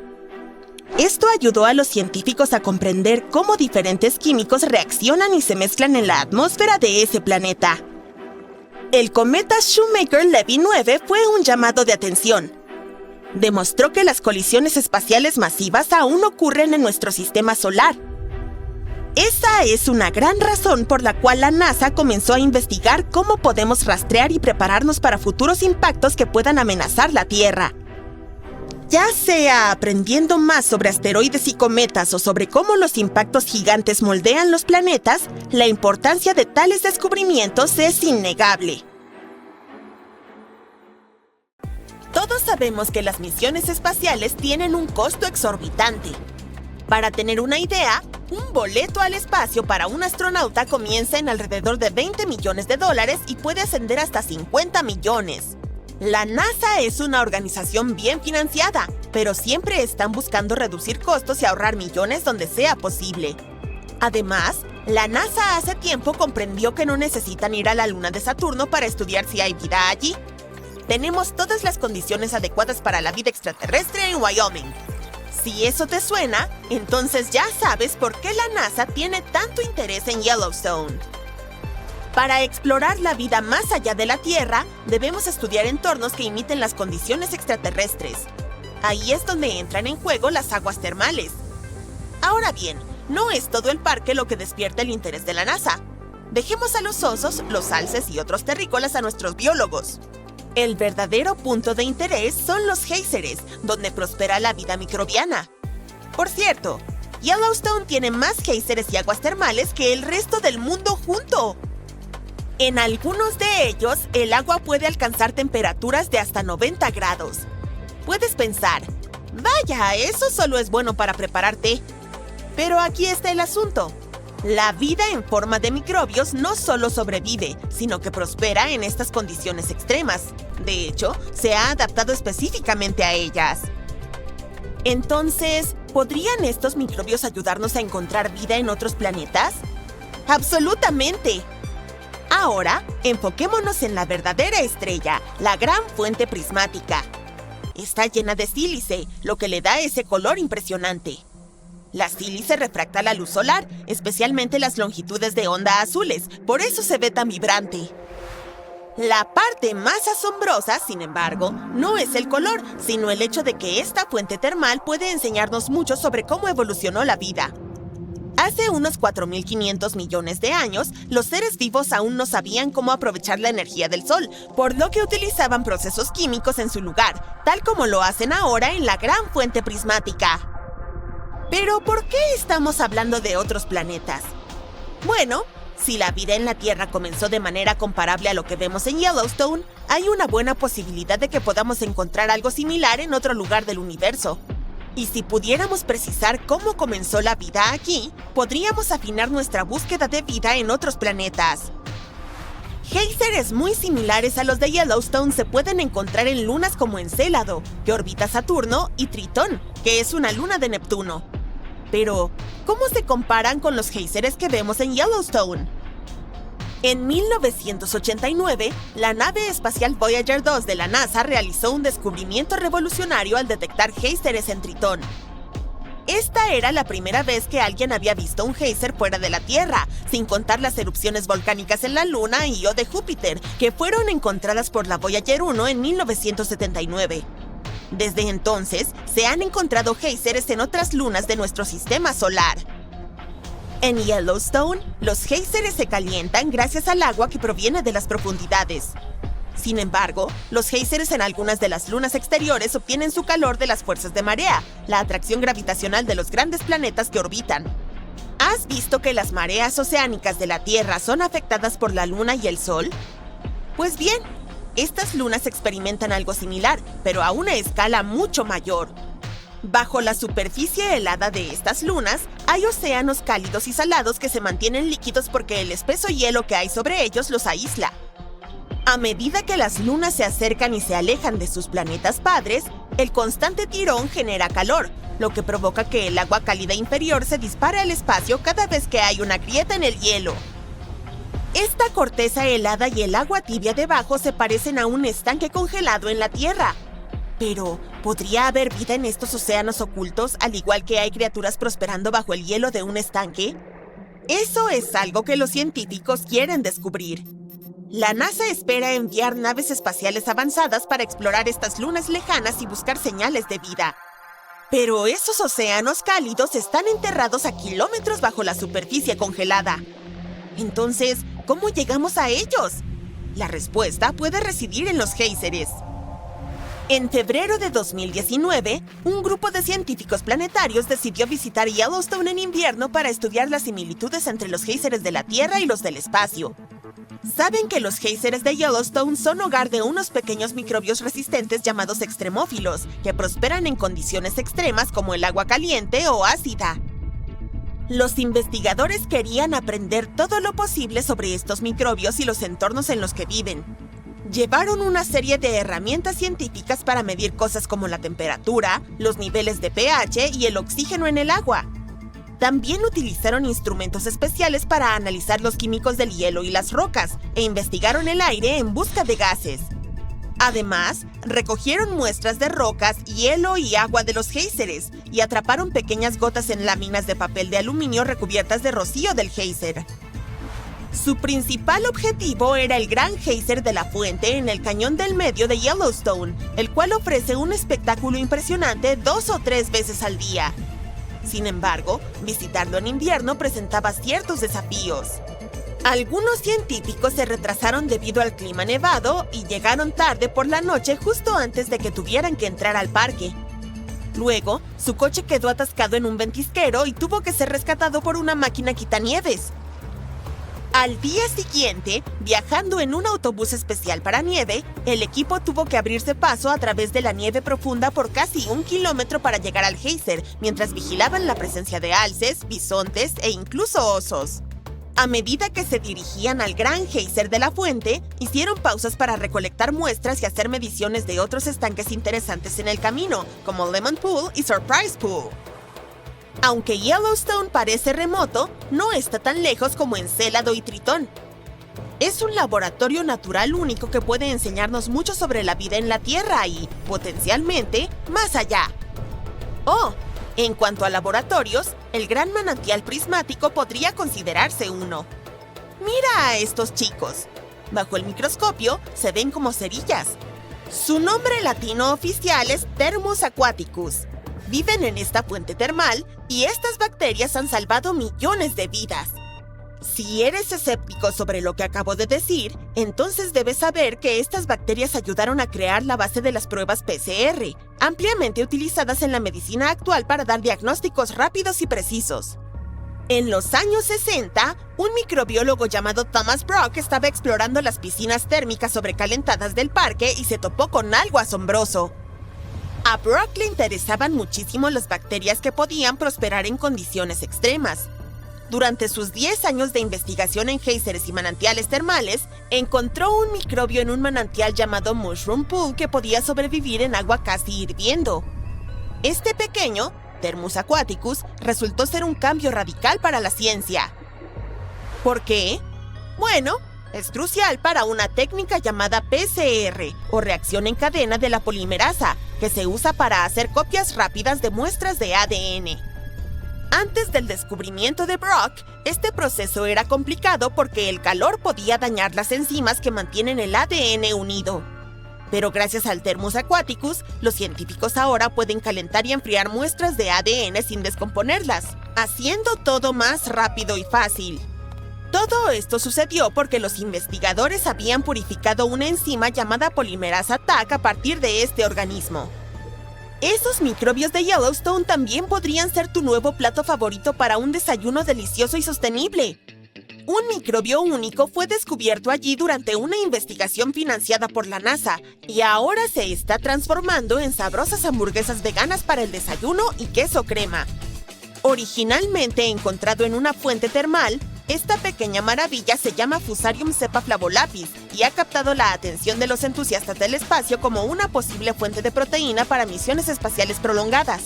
Speaker 3: Esto ayudó a los científicos a comprender cómo diferentes químicos reaccionan y se mezclan en la atmósfera de ese planeta. El cometa Shoemaker-Levy 9 fue un llamado de atención. Demostró que las colisiones espaciales masivas aún ocurren en nuestro sistema solar. Esa es una gran razón por la cual la NASA comenzó a investigar cómo podemos rastrear y prepararnos para futuros impactos que puedan amenazar la Tierra. Ya sea aprendiendo más sobre asteroides y cometas o sobre cómo los impactos gigantes moldean los planetas, la importancia de tales descubrimientos es innegable. Todos sabemos que las misiones espaciales tienen un costo exorbitante. Para tener una idea, Un boleto al espacio para un astronauta comienza en alrededor de $20 millones y puede ascender hasta 50 millones. La NASA es una organización bien financiada, pero siempre están buscando reducir costos y ahorrar millones donde sea posible. Además, la NASA hace tiempo comprendió que no necesitan ir a la luna de Saturno para estudiar si hay vida allí. Tenemos todas las condiciones adecuadas para la vida extraterrestre en Wyoming. Si eso te suena, entonces ya sabes por qué la NASA tiene tanto interés en Yellowstone. Para explorar la vida más allá de la Tierra, debemos estudiar entornos que imiten las condiciones extraterrestres. Ahí es donde entran en juego las aguas termales. Ahora bien, no es todo el parque lo que despierta el interés de la NASA. Dejemos a los osos, los alces y otros terrícolas a nuestros biólogos. El verdadero punto de interés son los géiseres, donde prospera la vida microbiana. Por cierto, Yellowstone tiene más géiseres y aguas termales que el resto del mundo junto. En algunos de ellos, el agua puede alcanzar temperaturas de hasta 90 grados. Puedes pensar, vaya, eso solo es bueno para preparar té. Pero aquí está el asunto. La vida en forma de microbios no solo sobrevive, sino que prospera en estas condiciones extremas. De hecho, se ha adaptado específicamente a ellas. Entonces, ¿podrían estos microbios ayudarnos a encontrar vida en otros planetas? ¡Absolutamente! Ahora, enfoquémonos en la verdadera estrella, la gran fuente prismática. Está llena de sílice, lo que le da ese color impresionante. La sílice refracta la luz solar, especialmente las longitudes de onda azules, por eso se ve tan vibrante. La parte más asombrosa, sin embargo, no es el color, sino el hecho de que esta fuente termal puede enseñarnos mucho sobre cómo evolucionó la vida. Hace unos 4.500 millones de años, los seres vivos aún no sabían cómo aprovechar la energía del sol, por lo que utilizaban procesos químicos en su lugar, tal como lo hacen ahora en la gran fuente prismática. Pero, ¿por qué estamos hablando de otros planetas? Bueno, si la vida en la Tierra comenzó de manera comparable a lo que vemos en Yellowstone, hay una buena posibilidad de que podamos encontrar algo similar en otro lugar del universo. Y si pudiéramos precisar cómo comenzó la vida aquí, podríamos afinar nuestra búsqueda de vida en otros planetas. Géiseres muy similares a los de Yellowstone se pueden encontrar en lunas como Encélado, que orbita Saturno, y Tritón, que es una luna de Neptuno. Pero, ¿cómo se comparan con los géiseres que vemos en Yellowstone? En 1989, la nave espacial Voyager 2 de la NASA realizó un descubrimiento revolucionario al detectar géiseres en Tritón. Esta era la primera vez que alguien había visto un géiser fuera de la Tierra, sin contar las erupciones volcánicas en la Luna y o de Júpiter, que fueron encontradas por la Voyager 1 en 1979. Desde entonces, se han encontrado géiseres en otras lunas de nuestro sistema solar. En Yellowstone, los géiseres se calientan gracias al agua que proviene de las profundidades. Sin embargo, los géiseres en algunas de las lunas exteriores obtienen su calor de las fuerzas de marea, la atracción gravitacional de los grandes planetas que orbitan. ¿Has visto que las mareas oceánicas de la Tierra son afectadas por la Luna y el Sol? Pues bien, estas lunas experimentan algo similar, pero a una escala mucho mayor. Bajo la superficie helada de estas lunas, hay océanos cálidos y salados que se mantienen líquidos porque el espeso hielo que hay sobre ellos los aísla. A medida que las lunas se acercan y se alejan de sus planetas padres, el constante tirón genera calor, lo que provoca que el agua cálida inferior se dispare al espacio cada vez que hay una grieta en el hielo. Esta corteza helada y el agua tibia debajo se parecen a un estanque congelado en la Tierra. Pero, ¿podría haber vida en estos océanos ocultos, al igual que hay criaturas prosperando bajo el hielo de un estanque? Eso es algo que los científicos quieren descubrir. La NASA espera enviar naves espaciales avanzadas para explorar estas lunas lejanas y buscar señales de vida. Pero esos océanos cálidos están enterrados a kilómetros bajo la superficie congelada. Entonces, ¿cómo llegamos a ellos? La respuesta puede residir en los géiseres. En febrero de 2019, un grupo de científicos planetarios decidió visitar Yellowstone en invierno para estudiar las similitudes entre los géiseres de la Tierra y los del espacio. Saben que los géiseres de Yellowstone son hogar de unos pequeños microbios resistentes llamados extremófilos, que prosperan en condiciones extremas como el agua caliente o ácida. Los investigadores querían aprender todo lo posible sobre estos microbios y los entornos en los que viven. Llevaron una serie de herramientas científicas para medir cosas como la temperatura, los niveles de pH y el oxígeno en el agua. También utilizaron instrumentos especiales para analizar los químicos del hielo y las rocas, e investigaron el aire en busca de gases. Además, recogieron muestras de rocas, hielo y agua de los géiseres, y atraparon pequeñas gotas en láminas de papel de aluminio recubiertas de rocío del géiser. Su principal objetivo era el gran géiser de la fuente en el cañón del medio de Yellowstone, el cual ofrece un espectáculo impresionante 2 o 3 veces al día. Sin embargo, visitarlo en invierno presentaba ciertos desafíos. Algunos científicos se retrasaron debido al clima nevado y llegaron tarde por la noche justo antes de que tuvieran que entrar al parque. Luego, su coche quedó atascado en un ventisquero y tuvo que ser rescatado por una máquina quitanieves. Al día siguiente, viajando en un autobús especial para nieve, el equipo tuvo que abrirse paso a través de la nieve profunda por casi 1 kilómetro para llegar al géiser, mientras vigilaban la presencia de alces, bisontes e incluso osos. A medida que se dirigían al gran géiser de la fuente, hicieron pausas para recolectar muestras y hacer mediciones de otros estanques interesantes en el camino, como Lemon Pool y Surprise Pool. Aunque Yellowstone parece remoto, no está tan lejos como Encélado y Tritón. Es un laboratorio natural único que puede enseñarnos mucho sobre la vida en la Tierra y, potencialmente, más allá. Oh, en cuanto a laboratorios, el Gran Manantial Prismático podría considerarse uno. Mira a estos chicos. Bajo el microscopio se ven como cerillas. Su nombre latino oficial es Thermus aquaticus. Viven en esta fuente termal y estas bacterias han salvado millones de vidas. Si eres escéptico sobre lo que acabo de decir, entonces debes saber que estas bacterias ayudaron a crear la base de las pruebas PCR, ampliamente utilizadas en la medicina actual para dar diagnósticos rápidos y precisos. En los años 60, un microbiólogo llamado Thomas Brock estaba explorando las piscinas térmicas sobrecalentadas del parque y se topó con algo asombroso. A Brock le interesaban muchísimo las bacterias que podían prosperar en condiciones extremas. Durante sus 10 años de investigación en géiseres y manantiales termales, encontró un microbio en un manantial llamado Mushroom Pool que podía sobrevivir en agua casi hirviendo. Este pequeño, Thermus aquaticus, resultó ser un cambio radical para la ciencia. ¿Por qué? Bueno, es crucial para una técnica llamada PCR, o reacción en cadena de la polimerasa, que se usa para hacer copias rápidas de muestras de ADN. Antes del descubrimiento de Brock, este proceso era complicado porque el calor podía dañar las enzimas que mantienen el ADN unido. Pero gracias al Thermus aquaticus, los científicos ahora pueden calentar y enfriar muestras de ADN sin descomponerlas, haciendo todo más rápido y fácil. Todo esto sucedió porque los investigadores habían purificado una enzima llamada polimerasa TAC a partir de este organismo. Esos microbios de Yellowstone también podrían ser tu nuevo plato favorito para un desayuno delicioso y sostenible. Un microbio único fue descubierto allí durante una investigación financiada por la NASA y ahora se está transformando en sabrosas hamburguesas veganas para el desayuno y queso crema. Originalmente encontrado en una fuente termal, esta pequeña maravilla se llama Fusarium cepa flavolapis y ha captado la atención de los entusiastas del espacio como una posible fuente de proteína para misiones espaciales prolongadas.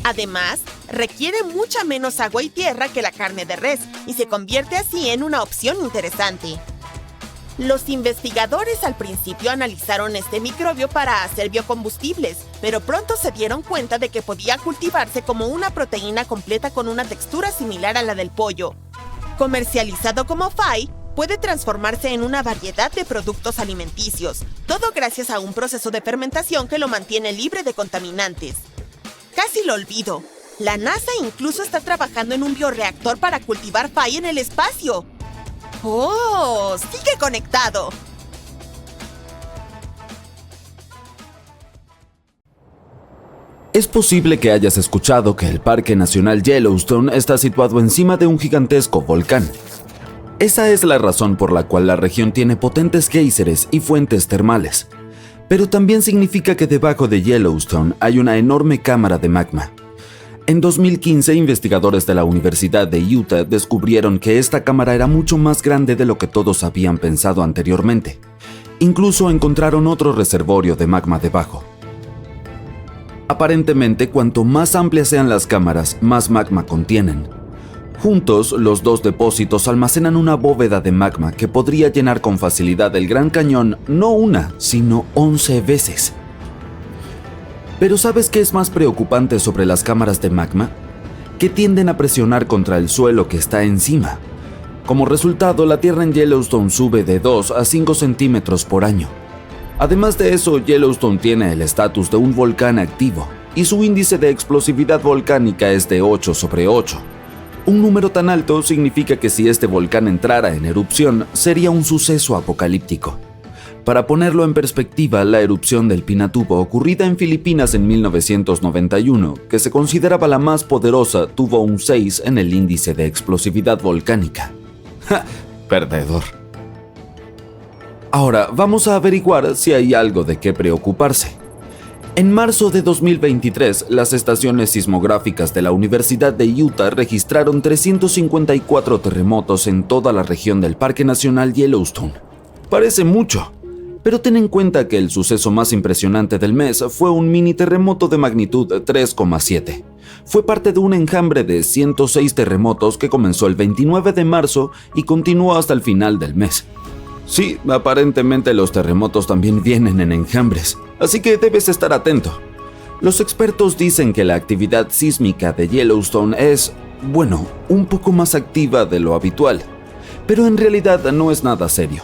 Speaker 3: Además, requiere mucha menos agua y tierra que la carne de res y se convierte así en una opción interesante. Los investigadores al principio analizaron este microbio para hacer biocombustibles, pero pronto se dieron cuenta de que podía cultivarse como una proteína completa con una textura similar a la del pollo. Comercializado como FAI, puede transformarse en una variedad de productos alimenticios, todo gracias a un proceso de fermentación que lo mantiene libre de contaminantes. Casi lo olvido, la NASA incluso está trabajando en un bioreactor para cultivar FAI en el espacio. ¡Oh! ¡Sigue conectado!
Speaker 4: Es posible que hayas escuchado que el Parque Nacional Yellowstone está situado encima de un gigantesco volcán. Esa es la razón por la cual la región tiene potentes géiseres y fuentes termales. Pero también significa que debajo de Yellowstone hay una enorme cámara de magma. En 2015, investigadores de la Universidad de Utah descubrieron que esta cámara era mucho más grande de lo que todos habían pensado anteriormente. Incluso encontraron otro reservorio de magma debajo. Aparentemente, cuanto más amplias sean las cámaras, más magma contienen. Juntos, los dos depósitos almacenan una bóveda de magma que podría llenar con facilidad el Gran Cañón no una, sino 11 veces. Pero ¿sabes qué es más preocupante sobre las cámaras de magma? Que tienden a presionar contra el suelo que está encima. Como resultado, la tierra en Yellowstone sube de 2 a 5 centímetros por año. Además de eso, Yellowstone tiene el estatus de un volcán activo y su índice de explosividad volcánica es de 8/8. Un número tan alto significa que si este volcán entrara en erupción, sería un suceso apocalíptico. Para ponerlo en perspectiva, la erupción del Pinatubo ocurrida en Filipinas en 1991, que se consideraba la más poderosa, tuvo un 6 en el índice de explosividad volcánica. ¡Ja! Perdedor. Ahora, vamos a averiguar si hay algo de qué preocuparse. En marzo de 2023, las estaciones sismográficas de la Universidad de Utah registraron 354 terremotos en toda la región del Parque Nacional Yellowstone. Parece mucho, pero ten en cuenta que el suceso más impresionante del mes fue un mini terremoto de magnitud 3,7. Fue parte de un enjambre de 106 terremotos que comenzó el 29 de marzo y continuó hasta el final del mes. Sí, aparentemente los terremotos también vienen en enjambres, así que debes estar atento. Los expertos dicen que la actividad sísmica de Yellowstone es, bueno, un poco más activa de lo habitual, pero en realidad no es nada serio.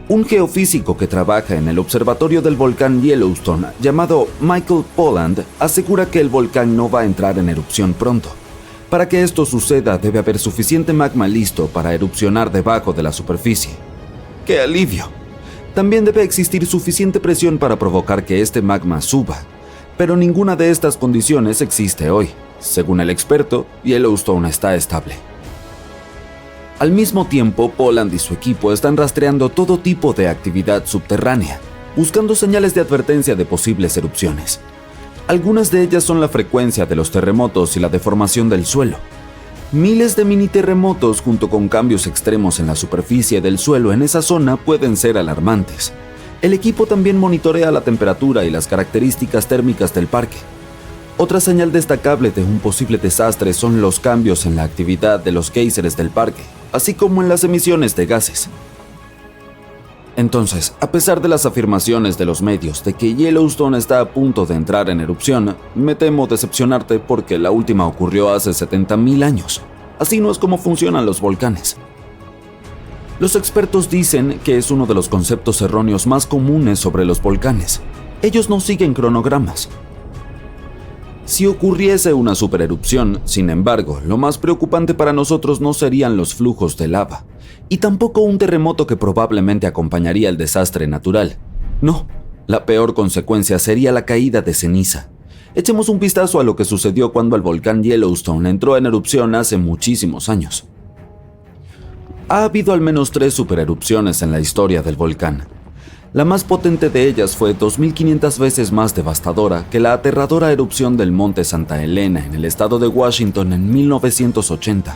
Speaker 4: Un geofísico que trabaja en el observatorio del volcán Yellowstone, llamado Michael Polland, asegura que el volcán no va a entrar en erupción pronto. Para que esto suceda, debe haber suficiente magma listo para erupcionar debajo de la superficie. ¡Qué alivio! También debe existir suficiente presión para provocar que este magma suba, pero ninguna de estas condiciones existe hoy. Según el experto, Yellowstone está estable. Al mismo tiempo, Polland y su equipo están rastreando todo tipo de actividad subterránea, buscando señales de advertencia de posibles erupciones. Algunas de ellas son la frecuencia de los terremotos y la deformación del suelo. Miles de mini terremotos junto con cambios extremos en la superficie del suelo en esa zona pueden ser alarmantes. El equipo también monitorea la temperatura y las características térmicas del parque. Otra señal destacable de un posible desastre son los cambios en la actividad de los géiseres del parque, así como en las emisiones de gases. Entonces, a pesar de las afirmaciones de los medios de que Yellowstone está a punto de entrar en erupción, me temo decepcionarte porque la última ocurrió hace 70,000 años. Así no es como funcionan los volcanes. Los expertos dicen que es uno de los conceptos erróneos más comunes sobre los volcanes. Ellos no siguen cronogramas. Si ocurriese una supererupción, sin embargo, lo más preocupante para nosotros no serían los flujos de lava, y tampoco un terremoto que probablemente acompañaría el desastre natural. No, la peor consecuencia sería la caída de ceniza. Echemos un vistazo a lo que sucedió cuando el volcán Yellowstone entró en erupción hace muchísimos años. Ha habido al menos 3 supererupciones en la historia del volcán. La más potente de ellas fue 2.500 veces más devastadora que la aterradora erupción del monte Santa Elena en el estado de Washington en 1980.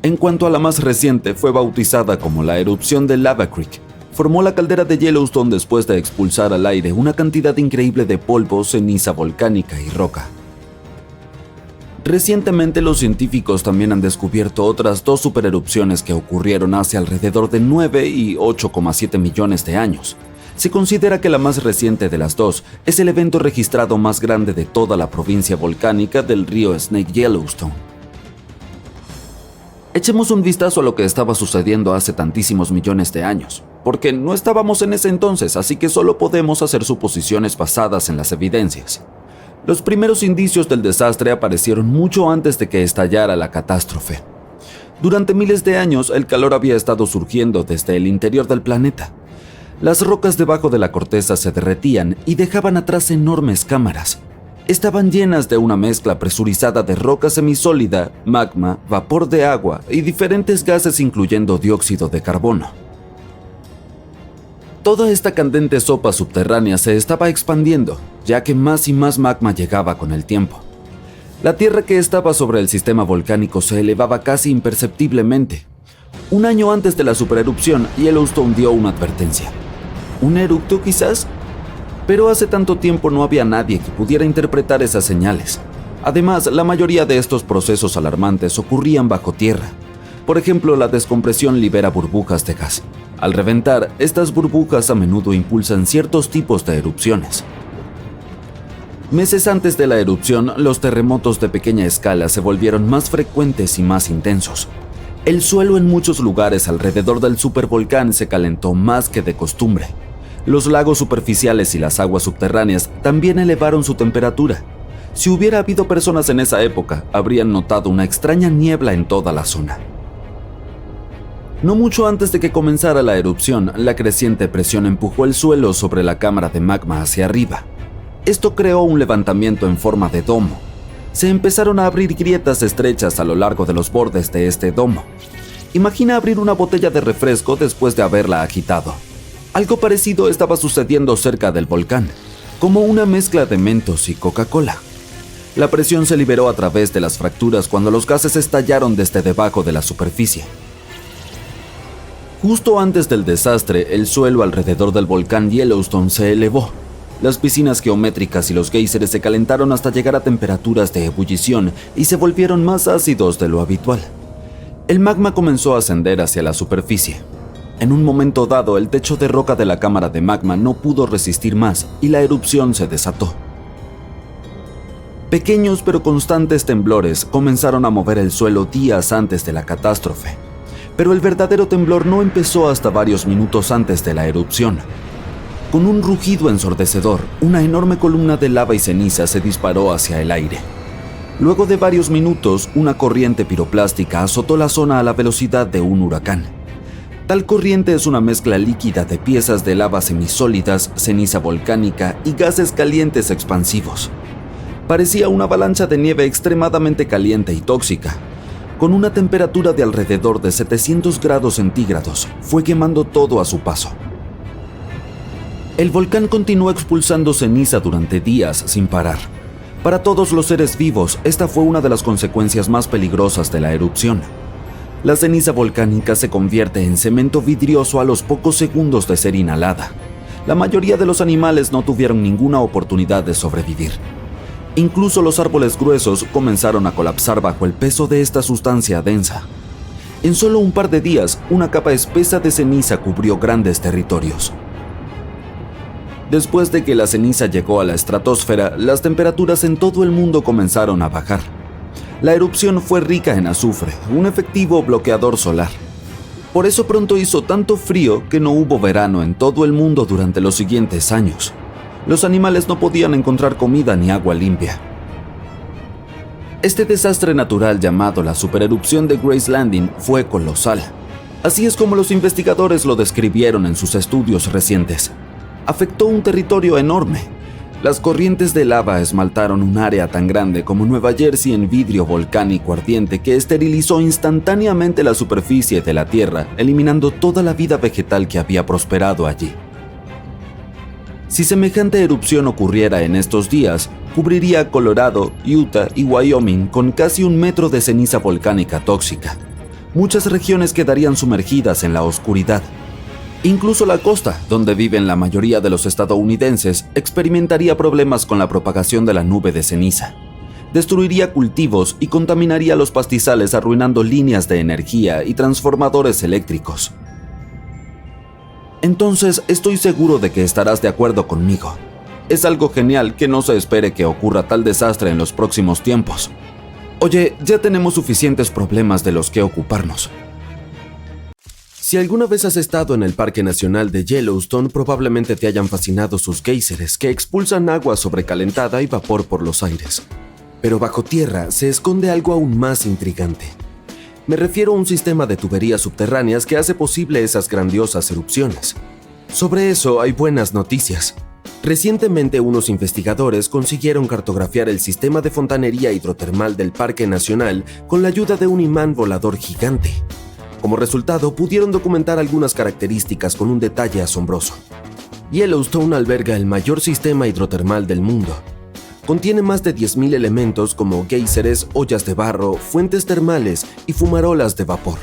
Speaker 4: En cuanto a la más reciente, fue bautizada como la erupción de Lava Creek. Formó la caldera de Yellowstone después de expulsar al aire una cantidad increíble de polvo, ceniza volcánica y roca. Recientemente los científicos también han descubierto otras 2 supererupciones que ocurrieron hace alrededor de 9 y 8,7 millones de años. Se considera que la más reciente de las 2 es el evento registrado más grande de toda la provincia volcánica del río Snake Yellowstone. Echemos un vistazo a lo que estaba sucediendo hace tantísimos millones de años, porque no estábamos en ese entonces, así que solo podemos hacer suposiciones basadas en las evidencias. Los primeros indicios del desastre aparecieron mucho antes de que estallara la catástrofe. Durante miles de años, el calor había estado surgiendo desde el interior del planeta. Las rocas debajo de la corteza se derretían y dejaban atrás enormes cámaras. Estaban llenas de una mezcla presurizada de roca semisólida, magma, vapor de agua y diferentes gases incluyendo dióxido de carbono. Toda esta candente sopa subterránea se estaba expandiendo, ya que más y más magma llegaba con el tiempo. La tierra que estaba sobre el sistema volcánico se elevaba casi imperceptiblemente. Un año antes de la supererupción, Yellowstone dio una advertencia. ¿Un eructo quizás? Pero hace tanto tiempo no había nadie que pudiera interpretar esas señales. Además, la mayoría de estos procesos alarmantes ocurrían bajo tierra. Por ejemplo, la descompresión libera burbujas de gas. Al reventar, estas burbujas a menudo impulsan ciertos tipos de erupciones. Meses antes de la erupción, los terremotos de pequeña escala se volvieron más frecuentes y más intensos. El suelo en muchos lugares alrededor del supervolcán se calentó más que de costumbre. Los lagos superficiales y las aguas subterráneas también elevaron su temperatura. Si hubiera habido personas en esa época, habrían notado una extraña niebla en toda la zona. No mucho antes de que comenzara la erupción, la creciente presión empujó el suelo sobre la cámara de magma hacia arriba. Esto creó un levantamiento en forma de domo. Se empezaron a abrir grietas estrechas a lo largo de los bordes de este domo. Imagina abrir una botella de refresco después de haberla agitado. Algo parecido estaba sucediendo cerca del volcán, como una mezcla de Mentos y Coca-Cola. La presión se liberó a través de las fracturas cuando los gases estallaron desde debajo de la superficie. Justo antes del desastre, el suelo alrededor del volcán Yellowstone se elevó. Las piscinas geométricas y los géiseres se calentaron hasta llegar a temperaturas de ebullición y se volvieron más ácidos de lo habitual. El magma comenzó a ascender hacia la superficie. En un momento dado, el techo de roca de la cámara de magma no pudo resistir más y la erupción se desató. Pequeños pero constantes temblores comenzaron a mover el suelo días antes de la catástrofe. Pero el verdadero temblor no empezó hasta varios minutos antes de la erupción. Con un rugido ensordecedor, una enorme columna de lava y ceniza se disparó hacia el aire. Luego de varios minutos, una corriente piroplástica azotó la zona a la velocidad de un huracán. Tal corriente es una mezcla líquida de piezas de lava semisólidas, ceniza volcánica y gases calientes expansivos. Parecía una avalancha de nieve extremadamente caliente y tóxica. Con una temperatura de alrededor de 700 grados centígrados, fue quemando todo a su paso. El volcán continuó expulsando ceniza durante días sin parar. Para todos los seres vivos, esta fue una de las consecuencias más peligrosas de la erupción. La ceniza volcánica se convierte en cemento vidrioso a los pocos segundos de ser inhalada. La mayoría de los animales no tuvieron ninguna oportunidad de sobrevivir. Incluso los árboles gruesos comenzaron a colapsar bajo el peso de esta sustancia densa. En solo un par de días, una capa espesa de ceniza cubrió grandes territorios. Después de que la ceniza llegó a la estratosfera, las temperaturas en todo el mundo comenzaron a bajar. La erupción fue rica en azufre, un efectivo bloqueador solar. Por eso pronto hizo tanto frío que no hubo verano en todo el mundo durante los siguientes años. Los animales no podían encontrar comida ni agua limpia. Este desastre natural llamado la supererupción de Grace Landing fue colosal. Así es como los investigadores lo describieron en sus estudios recientes. Afectó un territorio enorme. Las corrientes de lava esmaltaron un área tan grande como Nueva Jersey en vidrio volcánico ardiente que esterilizó instantáneamente la superficie de la Tierra, eliminando toda la vida vegetal que había prosperado allí. Si semejante erupción ocurriera en estos días, cubriría Colorado, Utah y Wyoming con casi 1 metro de ceniza volcánica tóxica. Muchas regiones quedarían sumergidas en la oscuridad. Incluso la costa, donde viven la mayoría de los estadounidenses, experimentaría problemas con la propagación de la nube de ceniza. Destruiría cultivos y contaminaría los pastizales, arruinando líneas de energía y transformadores eléctricos. Entonces, estoy seguro de que estarás de acuerdo conmigo. Es algo genial que no se espere que ocurra tal desastre en los próximos tiempos. Oye, ya tenemos suficientes problemas de los que ocuparnos. Si alguna vez has estado en el Parque Nacional de Yellowstone, probablemente te hayan fascinado sus géiseres que expulsan agua sobrecalentada y vapor por los aires. Pero bajo tierra se esconde algo aún más intrigante. Me refiero a un sistema de tuberías subterráneas que hace posible esas grandiosas erupciones. Sobre eso hay buenas noticias. Recientemente unos investigadores consiguieron cartografiar el sistema de fontanería hidrotermal del Parque Nacional con la ayuda de un imán volador gigante. Como resultado, pudieron documentar algunas características con un detalle asombroso. Yellowstone alberga el mayor sistema hidrotermal del mundo.
Speaker 5: Contiene más de 10.000 elementos como géiseres, ollas de barro, fuentes termales y fumarolas de vapor.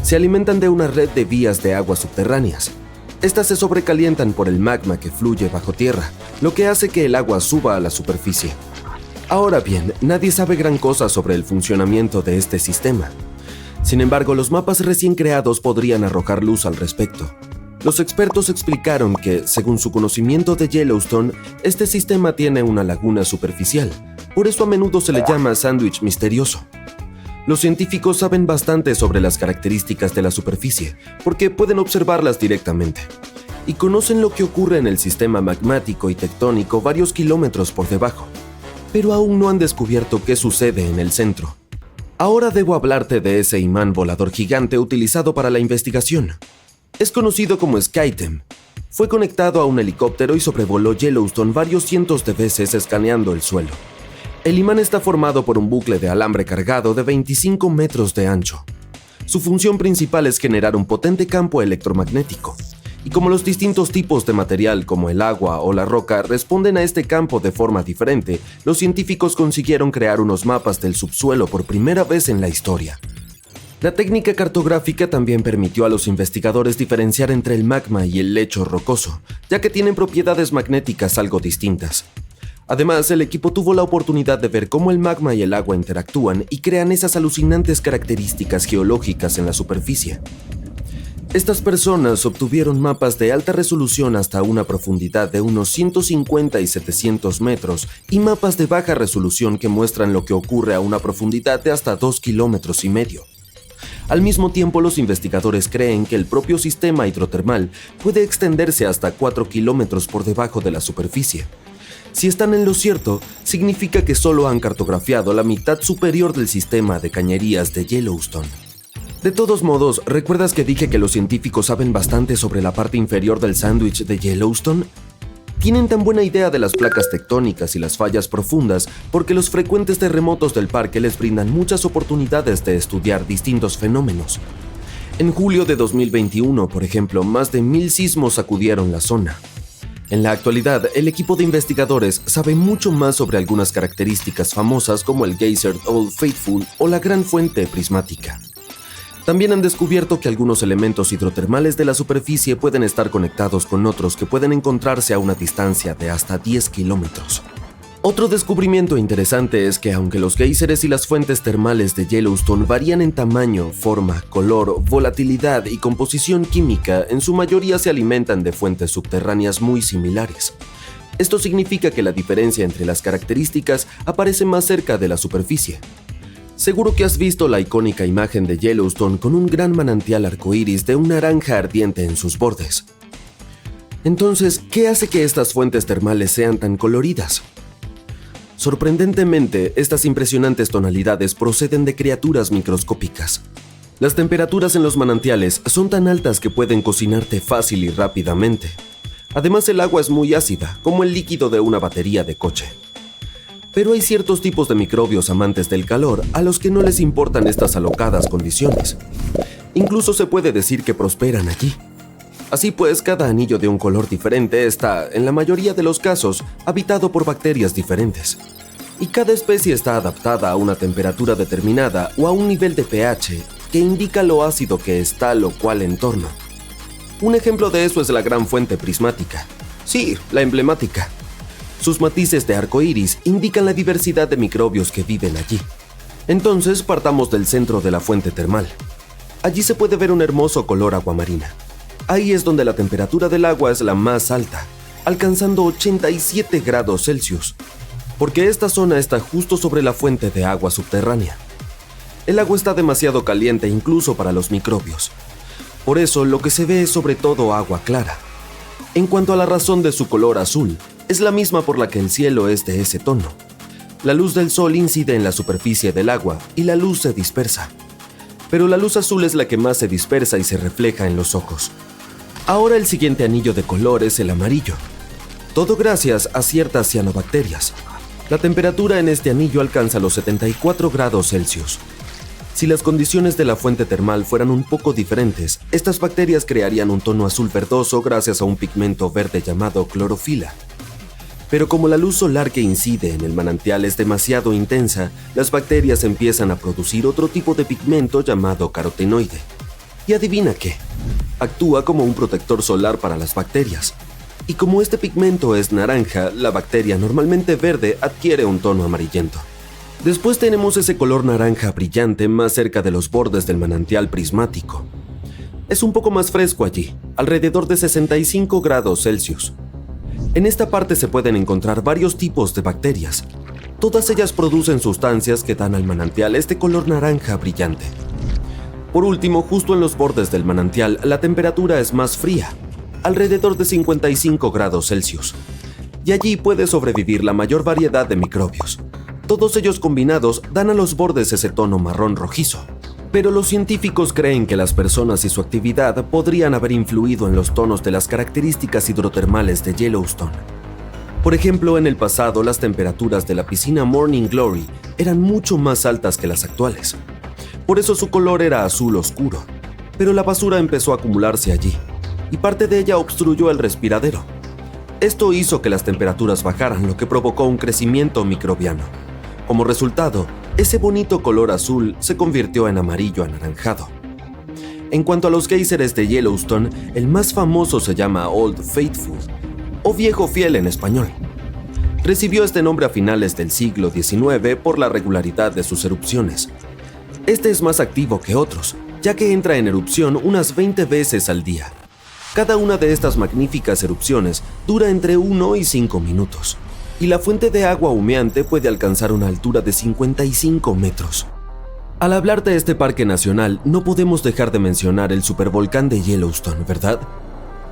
Speaker 5: Se alimentan de una red de vías de agua subterráneas. Estas se sobrecalientan por el magma que fluye bajo tierra, lo que hace que el agua suba a la superficie. Ahora bien, nadie sabe gran cosa sobre el funcionamiento de este sistema. Sin embargo, los mapas recién creados podrían arrojar luz al respecto. Los expertos explicaron que, según su conocimiento de Yellowstone, este sistema tiene una laguna superficial, por eso a menudo se le llama sándwich misterioso. Los científicos saben bastante sobre las características de la superficie, porque pueden observarlas directamente, y conocen lo que ocurre en el sistema magmático y tectónico varios kilómetros por debajo, pero aún no han descubierto qué sucede en el centro. Ahora debo hablarte de ese imán volador gigante utilizado para la investigación. Es conocido como SkyTEM. Fue conectado a un helicóptero y sobrevoló Yellowstone varios cientos de veces escaneando el suelo. El imán está formado por un bucle de alambre cargado de 25 metros de ancho. Su función principal es generar un potente campo electromagnético. Y como los distintos tipos de material como el agua o la roca responden a este campo de forma diferente, los científicos consiguieron crear unos mapas del subsuelo por primera vez en la historia. La técnica cartográfica también permitió a los investigadores diferenciar entre el magma y el lecho rocoso, ya que tienen propiedades magnéticas algo distintas. Además, el equipo tuvo la oportunidad de ver cómo el magma y el agua interactúan y crean esas alucinantes características geológicas en la superficie. Estas personas obtuvieron mapas de alta resolución hasta una profundidad de unos 150 y 700 metros y mapas de baja resolución que muestran lo que ocurre a una profundidad de hasta 2,5 kilómetros. Al mismo tiempo, los investigadores creen que el propio sistema hidrotermal puede extenderse hasta 4 kilómetros por debajo de la superficie. Si están en lo cierto, significa que solo han cartografiado la mitad superior del sistema de cañerías de Yellowstone. De todos modos, ¿recuerdas que dije que los científicos saben bastante sobre la parte inferior del sándwich de Yellowstone? Tienen tan buena idea de las placas tectónicas y las fallas profundas porque los frecuentes terremotos del parque les brindan muchas oportunidades de estudiar distintos fenómenos. En julio de 2021, por ejemplo, más de 1,000 sismos sacudieron la zona. En la actualidad, el equipo de investigadores sabe mucho más sobre algunas características famosas como el geyser Old Faithful o la gran fuente prismática. También han descubierto que algunos elementos hidrotermales de la superficie pueden estar conectados con otros que pueden encontrarse a una distancia de hasta 10 kilómetros. Otro descubrimiento interesante es que aunque los géiseres y las fuentes termales de Yellowstone varían en tamaño, forma, color, volatilidad y composición química, en su mayoría se alimentan de fuentes subterráneas muy similares. Esto significa que la diferencia entre las características aparece más cerca de la superficie. Seguro que has visto la icónica imagen de Yellowstone con un gran manantial arcoíris de un naranja ardiente en sus bordes. Entonces, ¿qué hace que estas fuentes termales sean tan coloridas? Sorprendentemente, estas impresionantes tonalidades proceden de criaturas microscópicas. Las temperaturas en los manantiales son tan altas que pueden cocinarte fácil y rápidamente. Además, el agua es muy ácida, como el líquido de una batería de coche. Pero hay ciertos tipos de microbios amantes del calor a los que no les importan estas alocadas condiciones. Incluso se puede decir que prosperan allí. Así pues, cada anillo de un color diferente está, en la mayoría de los casos, habitado por bacterias diferentes. Y cada especie está adaptada a una temperatura determinada o a un nivel de pH que indica lo ácido que es tal o cual entorno. Un ejemplo de eso es la gran fuente prismática. Sí, la emblemática. Sus matices de arco iris indican la diversidad de microbios que viven allí. Entonces, partamos del centro de la fuente termal. Allí se puede ver un hermoso color aguamarina. Ahí es donde la temperatura del agua es la más alta, alcanzando 87 grados Celsius, porque esta zona está justo sobre la fuente de agua subterránea. El agua está demasiado caliente incluso para los microbios. Por eso, lo que se ve es sobre todo agua clara. En cuanto a la razón de su color azul, es la misma por la que el cielo es de ese tono. La luz del sol incide en la superficie del agua y la luz se dispersa. Pero la luz azul es la que más se dispersa y se refleja en los ojos. Ahora el siguiente anillo de color es el amarillo. Todo gracias a ciertas cianobacterias. La temperatura en este anillo alcanza los 74 grados Celsius. Si las condiciones de la fuente termal fueran un poco diferentes, estas bacterias crearían un tono azul verdoso gracias a un pigmento verde llamado clorofila. Pero como la luz solar que incide en el manantial es demasiado intensa, las bacterias empiezan a producir otro tipo de pigmento llamado carotenoide. Y adivina qué, actúa como un protector solar para las bacterias. Y como este pigmento es naranja, la bacteria normalmente verde adquiere un tono amarillento. Después tenemos ese color naranja brillante más cerca de los bordes del manantial prismático. Es un poco más fresco allí, alrededor de 65 grados Celsius. En esta parte se pueden encontrar varios tipos de bacterias. Todas ellas producen sustancias que dan al manantial este color naranja brillante. Por último, justo en los bordes del manantial, la temperatura es más fría, alrededor de 55 grados Celsius. Y allí puede sobrevivir la mayor variedad de microbios. Todos ellos combinados dan a los bordes ese tono marrón rojizo. Pero los científicos creen que las personas y su actividad podrían haber influido en los tonos de las características hidrotermales de Yellowstone. Por ejemplo, en el pasado las temperaturas de la piscina Morning Glory eran mucho más altas que las actuales. Por eso su color era azul oscuro. Pero la basura empezó a acumularse allí, y parte de ella obstruyó el respiradero. Esto hizo que las temperaturas bajaran, lo que provocó un crecimiento microbiano. Como resultado, ese bonito color azul se convirtió en amarillo anaranjado. En cuanto a los géiseres de Yellowstone, el más famoso se llama Old Faithful, o Viejo Fiel en español. Recibió este nombre a finales del siglo XIX por la regularidad de sus erupciones. Este es más activo que otros, ya que entra en erupción unas 20 veces al día. Cada una de estas magníficas erupciones dura entre 1 y 5 minutos. Y la fuente de agua humeante puede alcanzar una altura de 55 metros. Al hablar de este parque nacional, no podemos dejar de mencionar el supervolcán de Yellowstone, ¿verdad?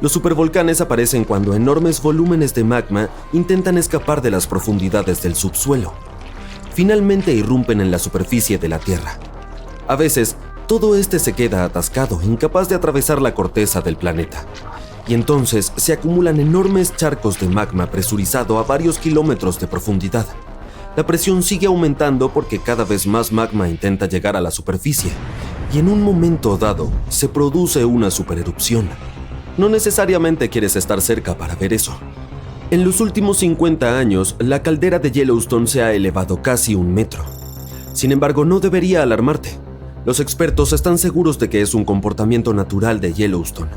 Speaker 5: Los supervolcanes aparecen cuando enormes volúmenes de magma intentan escapar de las profundidades del subsuelo. Finalmente irrumpen en la superficie de la Tierra. A veces, todo este se queda atascado, incapaz de atravesar la corteza del planeta. Y entonces se acumulan enormes charcos de magma presurizado a varios kilómetros de profundidad. La presión sigue aumentando porque cada vez más magma intenta llegar a la superficie, y en un momento dado se produce una supererupción. No necesariamente quieres estar cerca para ver eso. En los últimos 50 años, la caldera de Yellowstone se ha elevado casi 1 metro. Sin embargo, no debería alarmarte. Los expertos están seguros de que es un comportamiento natural de Yellowstone.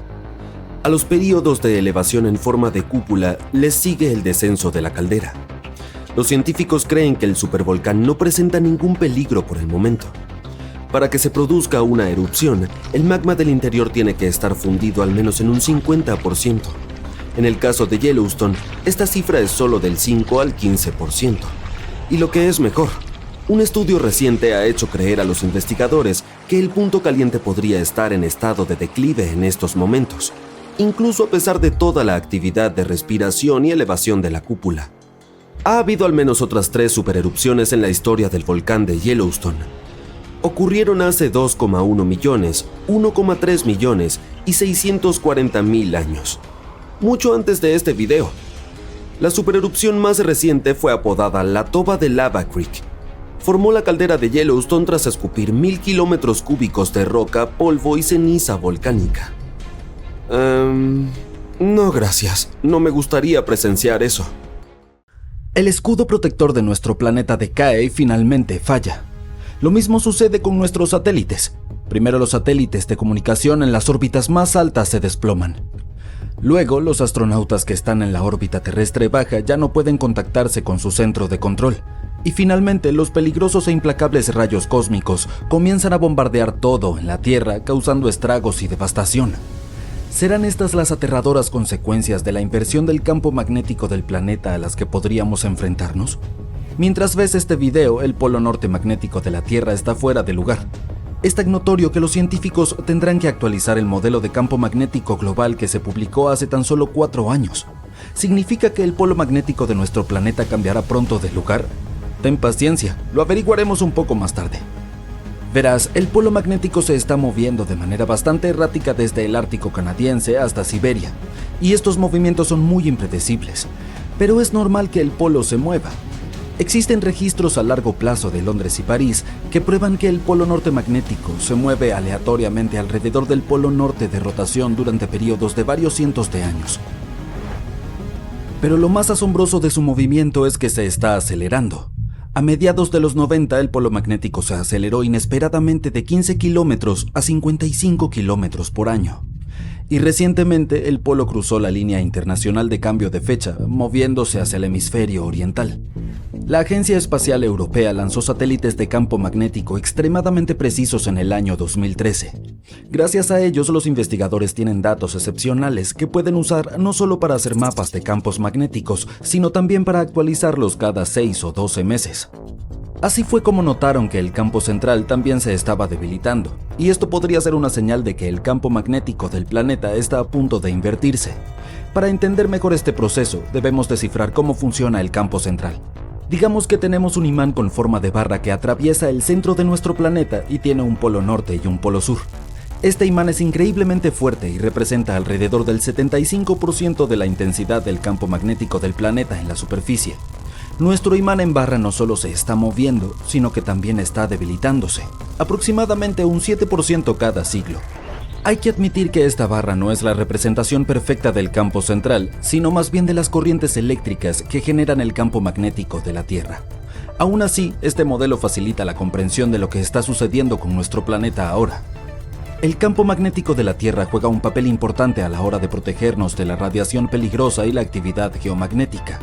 Speaker 5: A los periodos de elevación en forma de cúpula les sigue el descenso de la caldera. Los científicos creen que el supervolcán no presenta ningún peligro por el momento. Para que se produzca una erupción, el magma del interior tiene que estar fundido al menos en un 50%. En el caso de Yellowstone, esta cifra es solo del 5 al 15%. Y lo que es mejor, un estudio reciente ha hecho creer a los investigadores que el punto caliente podría estar en estado de declive en estos momentos, incluso a pesar de toda la actividad de respiración y elevación de la cúpula. Ha habido al menos otras 3 supererupciones en la historia del volcán de Yellowstone. Ocurrieron hace 2,1 millones, 1,3 millones y 640,000 años, mucho antes de este video. La supererupción más reciente fue apodada la Toba de Lava Creek. Formó la caldera de Yellowstone tras escupir 1000 kilómetros cúbicos de roca, polvo y ceniza volcánica. No gracias, no me gustaría presenciar eso.
Speaker 6: El escudo protector de nuestro planeta decae y finalmente falla. Lo mismo sucede con nuestros satélites. Primero los satélites de comunicación en las órbitas más altas se desploman. Luego, los astronautas que están en la órbita terrestre baja ya no pueden contactarse con su centro de control. Y finalmente, los peligrosos e implacables rayos cósmicos comienzan a bombardear todo en la Tierra, causando estragos y devastación. ¿Serán estas las aterradoras consecuencias de la inversión del campo magnético del planeta a las que podríamos enfrentarnos? Mientras ves este video, el polo norte magnético de la Tierra está fuera de lugar. Es tan notorio que los científicos tendrán que actualizar el modelo de campo magnético global que se publicó hace tan solo 4 años. ¿Significa que el polo magnético de nuestro planeta cambiará pronto de lugar? Ten paciencia, lo averiguaremos un poco más tarde. Verás, el polo magnético se está moviendo de manera bastante errática desde el Ártico canadiense hasta Siberia, y estos movimientos son muy impredecibles, pero es normal que el polo se mueva. Existen registros a largo plazo de Londres y París que prueban que el polo norte magnético se mueve aleatoriamente alrededor del polo norte de rotación durante periodos de varios cientos de años. Pero lo más asombroso de su movimiento es que se está acelerando. A mediados de los 90, el polo magnético se aceleró inesperadamente de 15 kilómetros a 55 kilómetros por año. Y recientemente el polo cruzó la línea internacional de cambio de fecha, moviéndose hacia el hemisferio oriental. La Agencia Espacial Europea lanzó satélites de campo magnético extremadamente precisos en el año 2013. Gracias a ellos, los investigadores tienen datos excepcionales que pueden usar no solo para hacer mapas de campos magnéticos, sino también para actualizarlos cada 6 o 12 meses. Así fue como notaron que el campo central también se estaba debilitando, y esto podría ser una señal de que el campo magnético del planeta está a punto de invertirse. Para entender mejor este proceso, debemos descifrar cómo funciona el campo central. Digamos que tenemos un imán con forma de barra que atraviesa el centro de nuestro planeta y tiene un polo norte y un polo sur. Este imán es increíblemente fuerte y representa alrededor del 75% de la intensidad del campo magnético del planeta en la superficie. Nuestro imán en barra no solo se está moviendo, sino que también está debilitándose, aproximadamente un 7% cada siglo. Hay que admitir que esta barra no es la representación perfecta del campo central, sino más bien de las corrientes eléctricas que generan el campo magnético de la Tierra. Aún así, este modelo facilita la comprensión de lo que está sucediendo con nuestro planeta ahora. El campo magnético de la Tierra juega un papel importante a la hora de protegernos de la radiación peligrosa y la actividad geomagnética,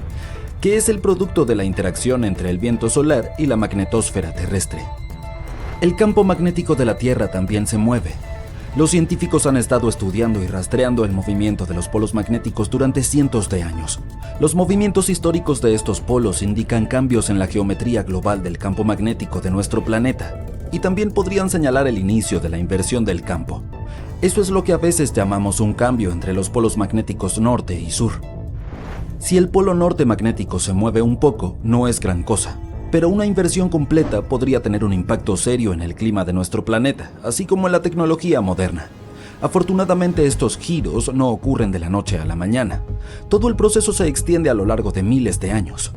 Speaker 6: que es el producto de la interacción entre el viento solar y la magnetosfera terrestre. El campo magnético de la Tierra también se mueve. Los científicos han estado estudiando y rastreando el movimiento de los polos magnéticos durante cientos de años. Los movimientos históricos de estos polos indican cambios en la geometría global del campo magnético de nuestro planeta, y también podrían señalar el inicio de la inversión del campo. Eso es lo que a veces llamamos un cambio entre los polos magnéticos norte y sur. Si el polo norte magnético se mueve un poco, no es gran cosa, pero una inversión completa podría tener un impacto serio en el clima de nuestro planeta, así como en la tecnología moderna. Afortunadamente, estos giros no ocurren de la noche a la mañana. Todo el proceso se extiende a lo largo de miles de años.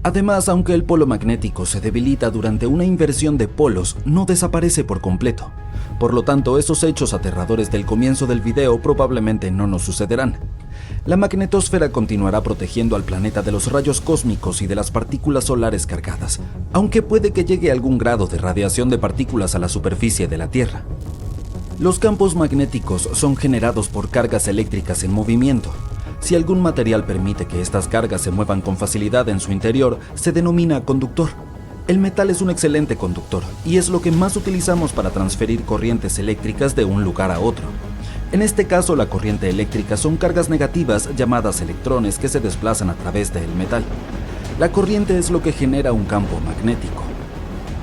Speaker 6: Además, aunque el polo magnético se debilita durante una inversión de polos, no desaparece por completo. Por lo tanto, esos hechos aterradores del comienzo del video probablemente no nos sucederán. La magnetosfera continuará protegiendo al planeta de los rayos cósmicos y de las partículas solares cargadas, aunque puede que llegue algún grado de radiación de partículas a la superficie de la Tierra. Los campos magnéticos son generados por cargas eléctricas en movimiento. Si algún material permite que estas cargas se muevan con facilidad en su interior, se denomina conductor. El metal es un excelente conductor y es lo que más utilizamos para transferir corrientes eléctricas de un lugar a otro. En este caso, la corriente eléctrica son cargas negativas llamadas electrones que se desplazan a través del metal. La corriente es lo que genera un campo magnético.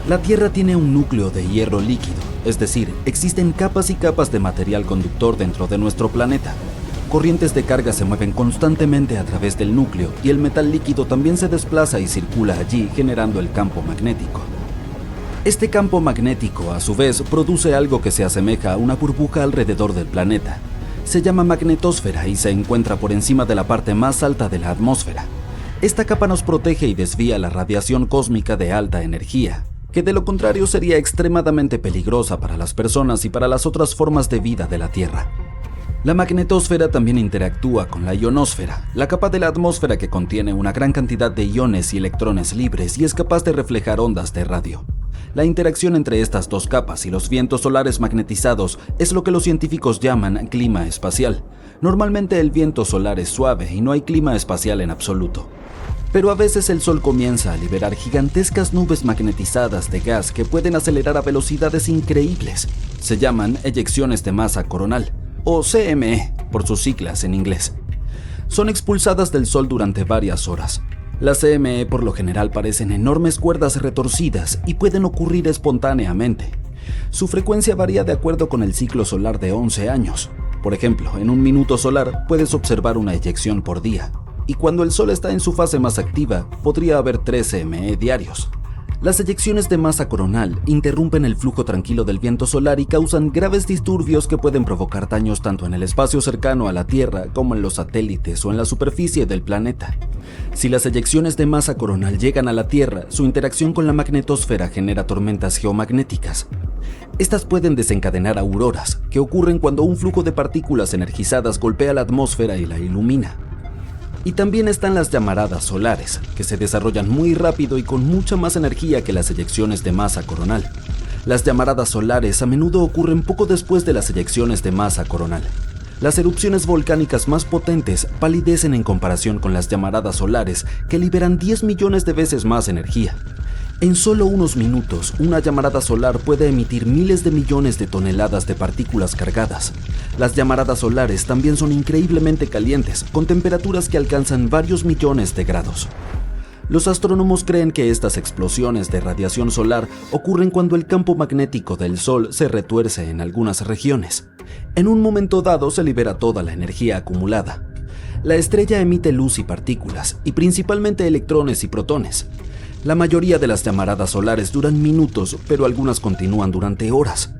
Speaker 6: La Tierra tiene un núcleo de hierro líquido, es decir, existen capas y capas de material conductor dentro de nuestro planeta. Corrientes de carga se mueven constantemente a través del núcleo y el metal líquido también se desplaza y circula allí, generando el campo magnético. Este campo magnético, a su vez, produce algo que se asemeja a una burbuja alrededor del planeta. Se llama magnetosfera y se encuentra por encima de la parte más alta de la atmósfera. Esta capa nos protege y desvía la radiación cósmica de alta energía, que de lo contrario sería extremadamente peligrosa para las personas y para las otras formas de vida de la Tierra. La magnetosfera también interactúa con la ionosfera, la capa de la atmósfera que contiene una gran cantidad de iones y electrones libres y es capaz de reflejar ondas de radio. La interacción entre estas dos capas y los vientos solares magnetizados es lo que los científicos llaman clima espacial. Normalmente el viento solar es suave y no hay clima espacial en absoluto. Pero a veces el Sol comienza a liberar gigantescas nubes magnetizadas de gas que pueden acelerar a velocidades increíbles. Se llaman eyecciones de masa coronal, o CME, por sus siglas en inglés. Son expulsadas del Sol durante varias horas. Las CME por lo general parecen enormes cuerdas retorcidas y pueden ocurrir espontáneamente. Su frecuencia varía de acuerdo con el ciclo solar de 11 años. Por ejemplo, en un minuto solar puedes observar una eyección por día, y cuando el Sol está en su fase más activa, podría haber 3 CME diarios. Las eyecciones de masa coronal interrumpen el flujo tranquilo del viento solar y causan graves disturbios que pueden provocar daños tanto en el espacio cercano a la Tierra como en los satélites o en la superficie del planeta. Si las eyecciones de masa coronal llegan a la Tierra, su interacción con la magnetosfera genera tormentas geomagnéticas. Estas pueden desencadenar auroras, que ocurren cuando un flujo de partículas energizadas golpea la atmósfera y la ilumina. Y también están las llamaradas solares, que se desarrollan muy rápido y con mucha más energía que las eyecciones de masa coronal. Las llamaradas solares a menudo ocurren poco después de las eyecciones de masa coronal. Las erupciones volcánicas más potentes palidecen en comparación con las llamaradas solares, que liberan 10 millones de veces más energía. En solo unos minutos, una llamarada solar puede emitir miles de millones de toneladas de partículas cargadas. Las llamaradas solares también son increíblemente calientes, con temperaturas que alcanzan varios millones de grados. Los astrónomos creen que estas explosiones de radiación solar ocurren cuando el campo magnético del Sol se retuerce en algunas regiones. En un momento dado se libera toda la energía acumulada. La estrella emite luz y partículas, y principalmente electrones y protones. La mayoría de las llamaradas solares duran minutos, pero algunas continúan durante horas.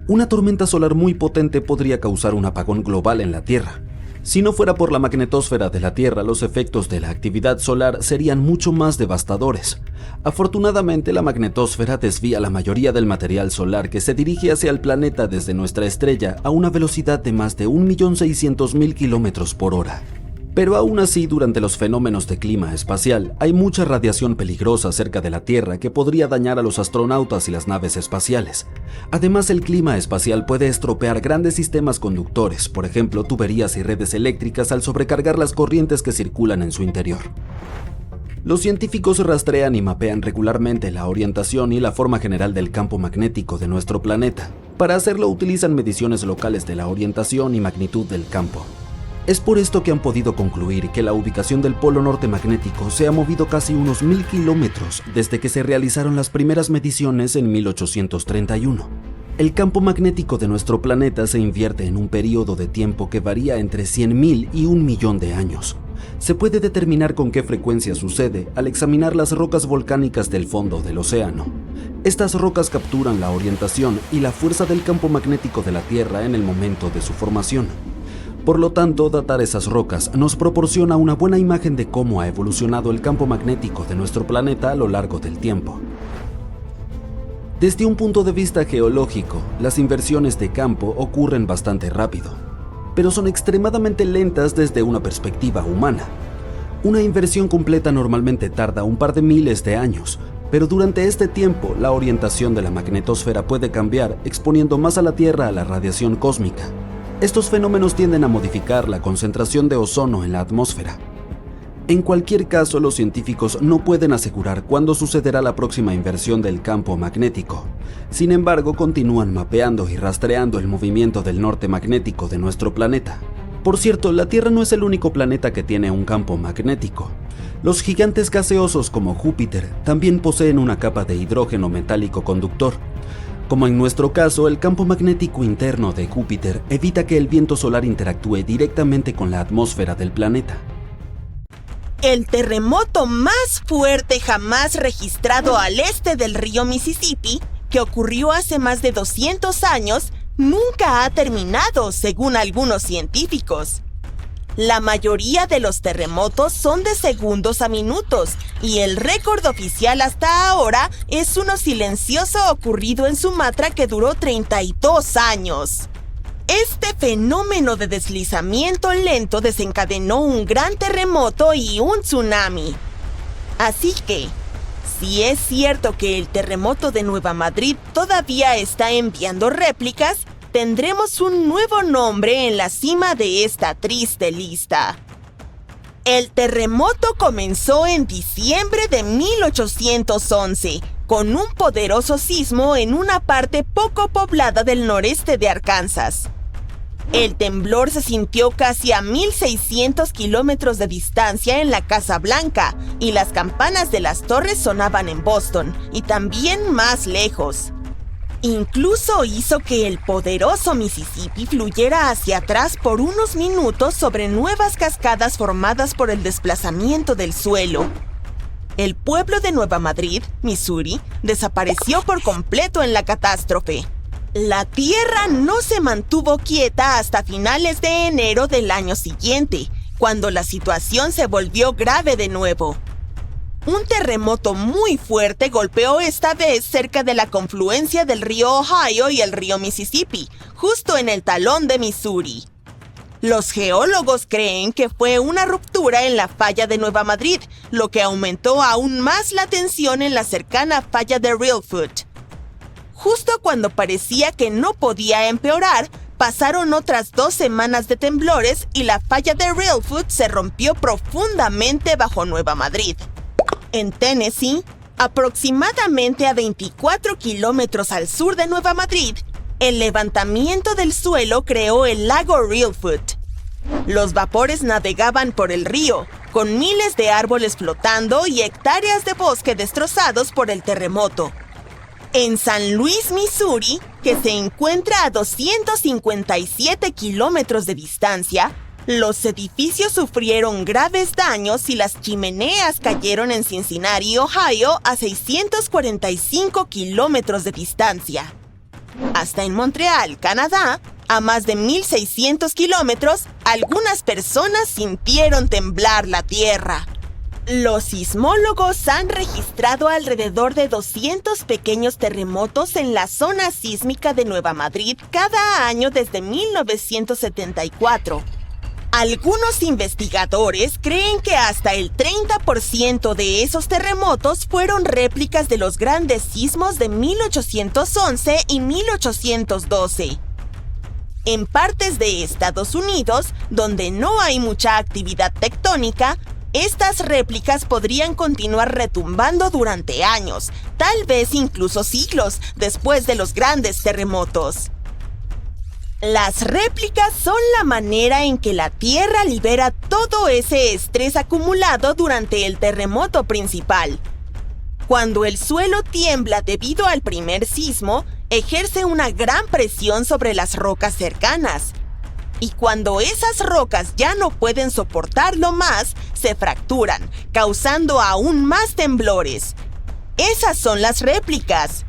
Speaker 6: Una tormenta solar muy potente podría causar un apagón global en la Tierra. Si no fuera por la magnetosfera de la Tierra, los efectos de la actividad solar serían mucho más devastadores. Afortunadamente, la magnetosfera desvía la mayoría del material solar que se dirige hacia el planeta desde nuestra estrella a una velocidad de más de 1.600.000 km por hora. Pero aún así, durante los fenómenos de clima espacial, hay mucha radiación peligrosa cerca de la Tierra que podría dañar a los astronautas y las naves espaciales. Además, el clima espacial puede estropear grandes sistemas conductores, por ejemplo, tuberías y redes eléctricas, al sobrecargar las corrientes que circulan en su interior. Los científicos rastrean y mapean regularmente la orientación y la forma general del campo magnético de nuestro planeta. Para hacerlo, utilizan mediciones locales de la orientación y magnitud del campo. Es por esto que han podido concluir que la ubicación del polo norte magnético se ha movido casi unos 1000 kilómetros desde que se realizaron las primeras mediciones en 1831. El campo magnético de nuestro planeta se invierte en un periodo de tiempo que varía entre 100.000 y 1 millón de años. Se puede determinar con qué frecuencia sucede al examinar las rocas volcánicas del fondo del océano. Estas rocas capturan la orientación y la fuerza del campo magnético de la Tierra en el momento de su formación. Por lo tanto, datar esas rocas nos proporciona una buena imagen de cómo ha evolucionado el campo magnético de nuestro planeta a lo largo del tiempo. Desde un punto de vista geológico, las inversiones de campo ocurren bastante rápido, pero son extremadamente lentas desde una perspectiva humana. Una inversión completa normalmente tarda un par de miles de años, pero durante este tiempo la orientación de la magnetosfera puede cambiar, exponiendo más a la Tierra a la radiación cósmica. Estos fenómenos tienden a modificar la concentración de ozono en la atmósfera. En cualquier caso, los científicos no pueden asegurar cuándo sucederá la próxima inversión del campo magnético. Sin embargo, continúan mapeando y rastreando el movimiento del norte magnético de nuestro planeta. Por cierto, la Tierra no es el único planeta que tiene un campo magnético. Los gigantes gaseosos como Júpiter también poseen una capa de hidrógeno metálico conductor. Como en nuestro caso, el campo magnético interno de Júpiter evita que el viento solar interactúe directamente con la atmósfera del planeta.
Speaker 3: El terremoto más fuerte jamás registrado al este del río Mississippi, que ocurrió hace más de 200 años, nunca ha terminado, según algunos científicos. La mayoría de los terremotos son de segundos a minutos, y el récord oficial hasta ahora es uno silencioso ocurrido en Sumatra que duró 32 años. Este fenómeno de deslizamiento lento desencadenó un gran terremoto y un tsunami. Así que, si es cierto que el terremoto de Nueva Madrid todavía está enviando réplicas, tendremos un nuevo nombre en la cima de esta triste lista. El terremoto comenzó en diciembre de 1811, con un poderoso sismo en una parte poco poblada del noreste de Arkansas. El temblor se sintió casi a 1.600 kilómetros de distancia en la Casa Blanca, y las campanas de las torres sonaban en Boston, y también más lejos. Incluso hizo que el poderoso Mississippi fluyera hacia atrás por unos minutos sobre nuevas cascadas formadas por el desplazamiento del suelo. El pueblo de Nueva Madrid, Missouri, desapareció por completo en la catástrofe. La tierra no se mantuvo quieta hasta finales de enero del año siguiente, cuando la situación se volvió grave de nuevo. Un terremoto muy fuerte golpeó esta vez cerca de la confluencia del río Ohio y el río Mississippi, justo en el talón de Missouri. Los geólogos creen que fue una ruptura en la falla de Nueva Madrid, lo que aumentó aún más la tensión en la cercana falla de Reelfoot. Justo cuando parecía que no podía empeorar, pasaron otras 2 semanas de temblores y la falla de Reelfoot se rompió profundamente bajo Nueva Madrid. En Tennessee, aproximadamente a 24 kilómetros al sur de Nueva Madrid, el levantamiento del suelo creó el lago Reelfoot. Los vapores navegaban por el río, con miles de árboles flotando y hectáreas de bosque destrozados por el terremoto. En San Luis, Missouri, que se encuentra a 257 kilómetros de distancia, los edificios sufrieron graves daños y las chimeneas cayeron en Cincinnati, Ohio, a 645 kilómetros de distancia. Hasta en Montreal, Canadá, a más de 1,600 kilómetros, algunas personas sintieron temblar la tierra. Los sismólogos han registrado alrededor de 200 pequeños terremotos en la zona sísmica de Nueva Madrid cada año desde 1974. Algunos investigadores creen que hasta el 30% de esos terremotos fueron réplicas de los grandes sismos de 1811 y 1812. En partes de Estados Unidos, donde no hay mucha actividad tectónica, estas réplicas podrían continuar retumbando durante años, tal vez incluso siglos, después de los grandes terremotos. Las réplicas son la manera en que la Tierra libera todo ese estrés acumulado durante el terremoto principal. Cuando el suelo tiembla debido al primer sismo, ejerce una gran presión sobre las rocas cercanas. Y cuando esas rocas ya no pueden soportarlo más, se fracturan, causando aún más temblores. Esas son las réplicas.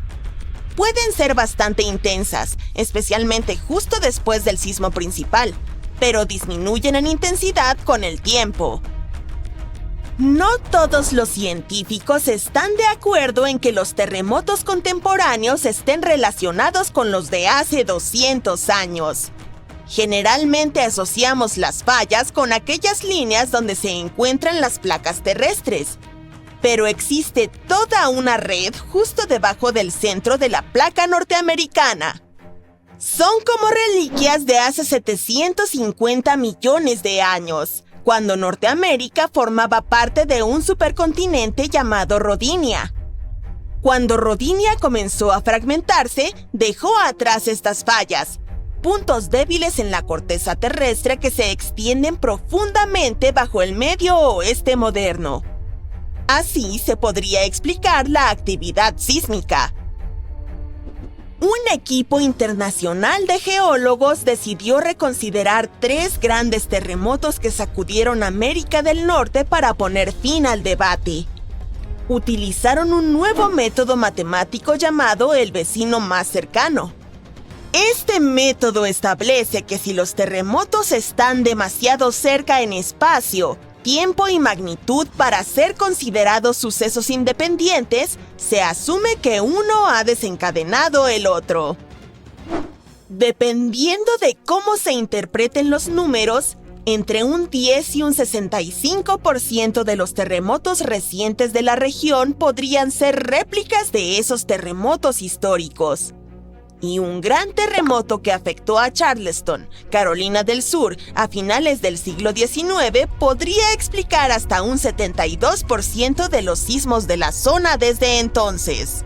Speaker 3: Pueden ser bastante intensas, especialmente justo después del sismo principal, pero disminuyen en intensidad con el tiempo. No todos los científicos están de acuerdo en que los terremotos contemporáneos estén relacionados con los de hace 200 años. Generalmente asociamos las fallas con aquellas líneas donde se encuentran las placas terrestres. Pero existe toda una red justo debajo del centro de la placa norteamericana. Son como reliquias de hace 750 millones de años, cuando Norteamérica formaba parte de un supercontinente llamado Rodinia. Cuando Rodinia comenzó a fragmentarse, dejó atrás estas fallas, puntos débiles en la corteza terrestre que se extienden profundamente bajo el Medio Oeste moderno. Así se podría explicar la actividad sísmica. Un equipo internacional de geólogos decidió reconsiderar 3 grandes terremotos que sacudieron América del Norte para poner fin al debate. Utilizaron un nuevo método matemático llamado el vecino más cercano. Este método establece que si los terremotos están demasiado cerca en espacio, tiempo y magnitud para ser considerados sucesos independientes, se asume que uno ha desencadenado el otro. Dependiendo de cómo se interpreten los números, entre un 10 y un 65% de los terremotos recientes de la región podrían ser réplicas de esos terremotos históricos. Y un gran terremoto que afectó a Charleston, Carolina del Sur, a finales del siglo XIX podría explicar hasta un 72% de los sismos de la zona desde entonces.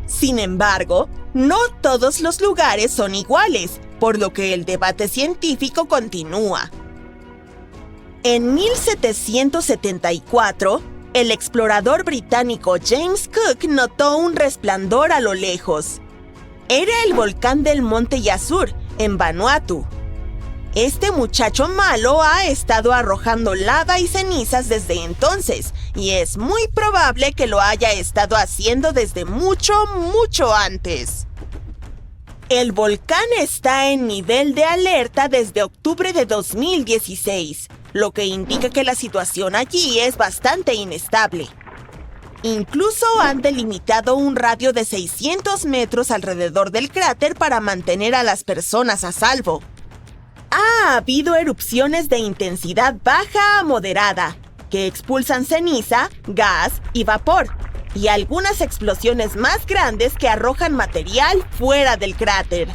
Speaker 3: Sin embargo, no todos los lugares son iguales, por lo que el debate científico continúa. En 1774, el explorador británico James Cook notó un resplandor a lo lejos. Era el volcán del Monte Yasur, en Vanuatu. Este muchacho malo ha estado arrojando lava y cenizas desde entonces, y es muy probable que lo haya estado haciendo desde mucho antes. El volcán está en nivel de alerta desde octubre de 2016, lo que indica que la situación allí es bastante inestable. Incluso han delimitado un radio de 600 metros alrededor del cráter para mantener a las personas a salvo. Ha habido erupciones de intensidad baja a moderada, que expulsan ceniza, gas y vapor, y algunas explosiones más grandes que arrojan material fuera del cráter.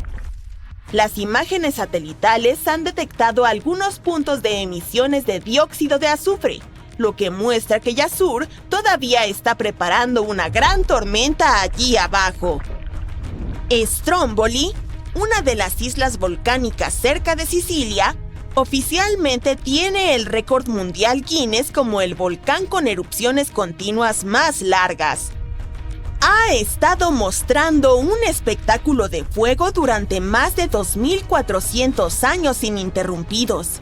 Speaker 3: Las imágenes satelitales han detectado algunos puntos de emisiones de dióxido de azufre, lo que muestra que Yasur todavía está preparando una gran tormenta allí abajo. Stromboli, una de las islas volcánicas cerca de Sicilia, oficialmente tiene el récord mundial Guinness como el volcán con erupciones continuas más largas. Ha estado mostrando un espectáculo de fuego durante más de 2.400 años ininterrumpidos.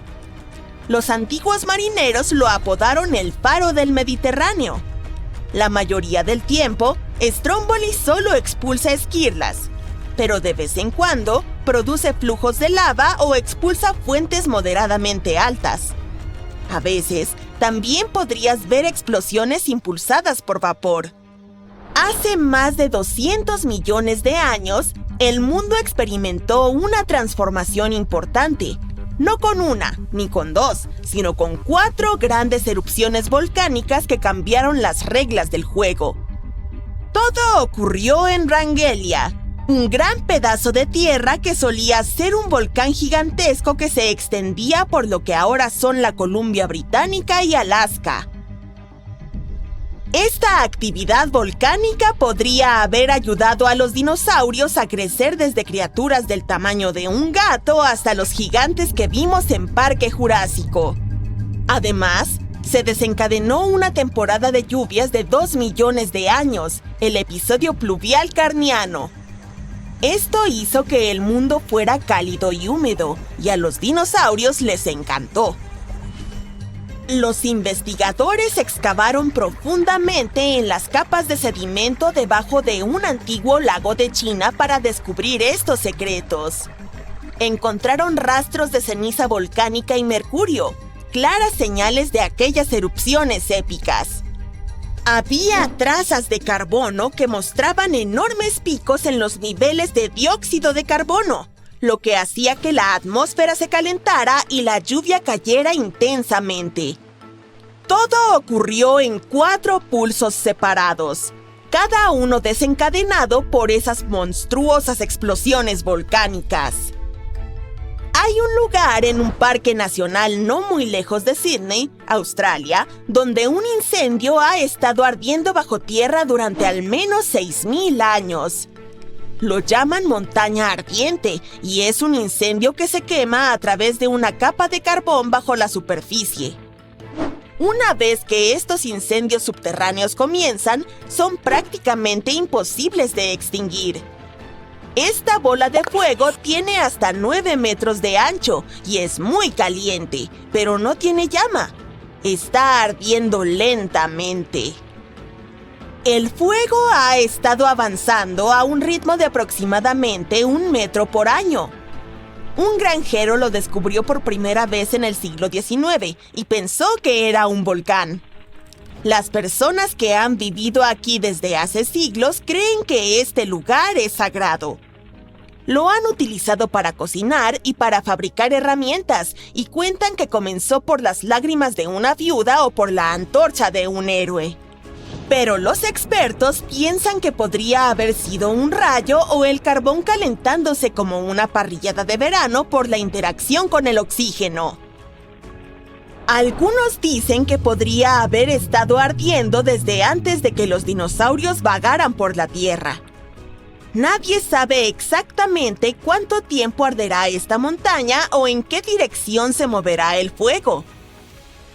Speaker 3: Los antiguos marineros lo apodaron el faro del Mediterráneo. La mayoría del tiempo, Stromboli solo expulsa esquirlas, pero de vez en cuando produce flujos de lava o expulsa fuentes moderadamente altas. A veces, también podrías ver explosiones impulsadas por vapor. Hace más de 200 millones de años, el mundo experimentó una transformación importante, no con una ni con dos, sino con 4 grandes erupciones volcánicas que cambiaron las reglas del juego. Todo ocurrió en Rangelia, un gran pedazo de tierra que solía ser un volcán gigantesco que se extendía por lo que ahora son la Columbia Británica y Alaska. Esta actividad volcánica podría haber ayudado a los dinosaurios a crecer desde criaturas del tamaño de un gato hasta los gigantes que vimos en Parque Jurásico. Además, se desencadenó una temporada de lluvias de 2 millones de años, el episodio pluvial carniano. Esto hizo que el mundo fuera cálido y húmedo, y a los dinosaurios les encantó. Los investigadores excavaron profundamente en las capas de sedimento debajo de un antiguo lago de China para descubrir estos secretos. Encontraron rastros de ceniza volcánica y mercurio, claras señales de aquellas erupciones épicas. Había trazas de carbono que mostraban enormes picos en los niveles de dióxido de carbono, lo que hacía que la atmósfera se calentara y la lluvia cayera intensamente. Todo ocurrió en 4 pulsos separados, cada uno desencadenado por esas monstruosas explosiones volcánicas. Hay un lugar en un parque nacional no muy lejos de Sydney, Australia, donde un incendio ha estado ardiendo bajo tierra durante al menos 6.000 años. Lo llaman montaña ardiente y es un incendio que se quema a través de una capa de carbón bajo la superficie. Una vez que estos incendios subterráneos comienzan, son prácticamente imposibles de extinguir. Esta bola de fuego tiene hasta 9 metros de ancho y es muy caliente, pero no tiene llama. Está ardiendo lentamente. El fuego ha estado avanzando a un ritmo de aproximadamente 1 metro por año. Un granjero lo descubrió por primera vez en el siglo XIX y pensó que era un volcán. Las personas que han vivido aquí desde hace siglos creen que este lugar es sagrado. Lo han utilizado para cocinar y para fabricar herramientas y cuentan que comenzó por las lágrimas de una viuda o por la antorcha de un héroe. Pero los expertos piensan que podría haber sido un rayo o el carbón calentándose como una parrillada de verano por la interacción con el oxígeno. Algunos dicen que podría haber estado ardiendo desde antes de que los dinosaurios vagaran por la Tierra. Nadie sabe exactamente cuánto tiempo arderá esta montaña o en qué dirección se moverá el fuego.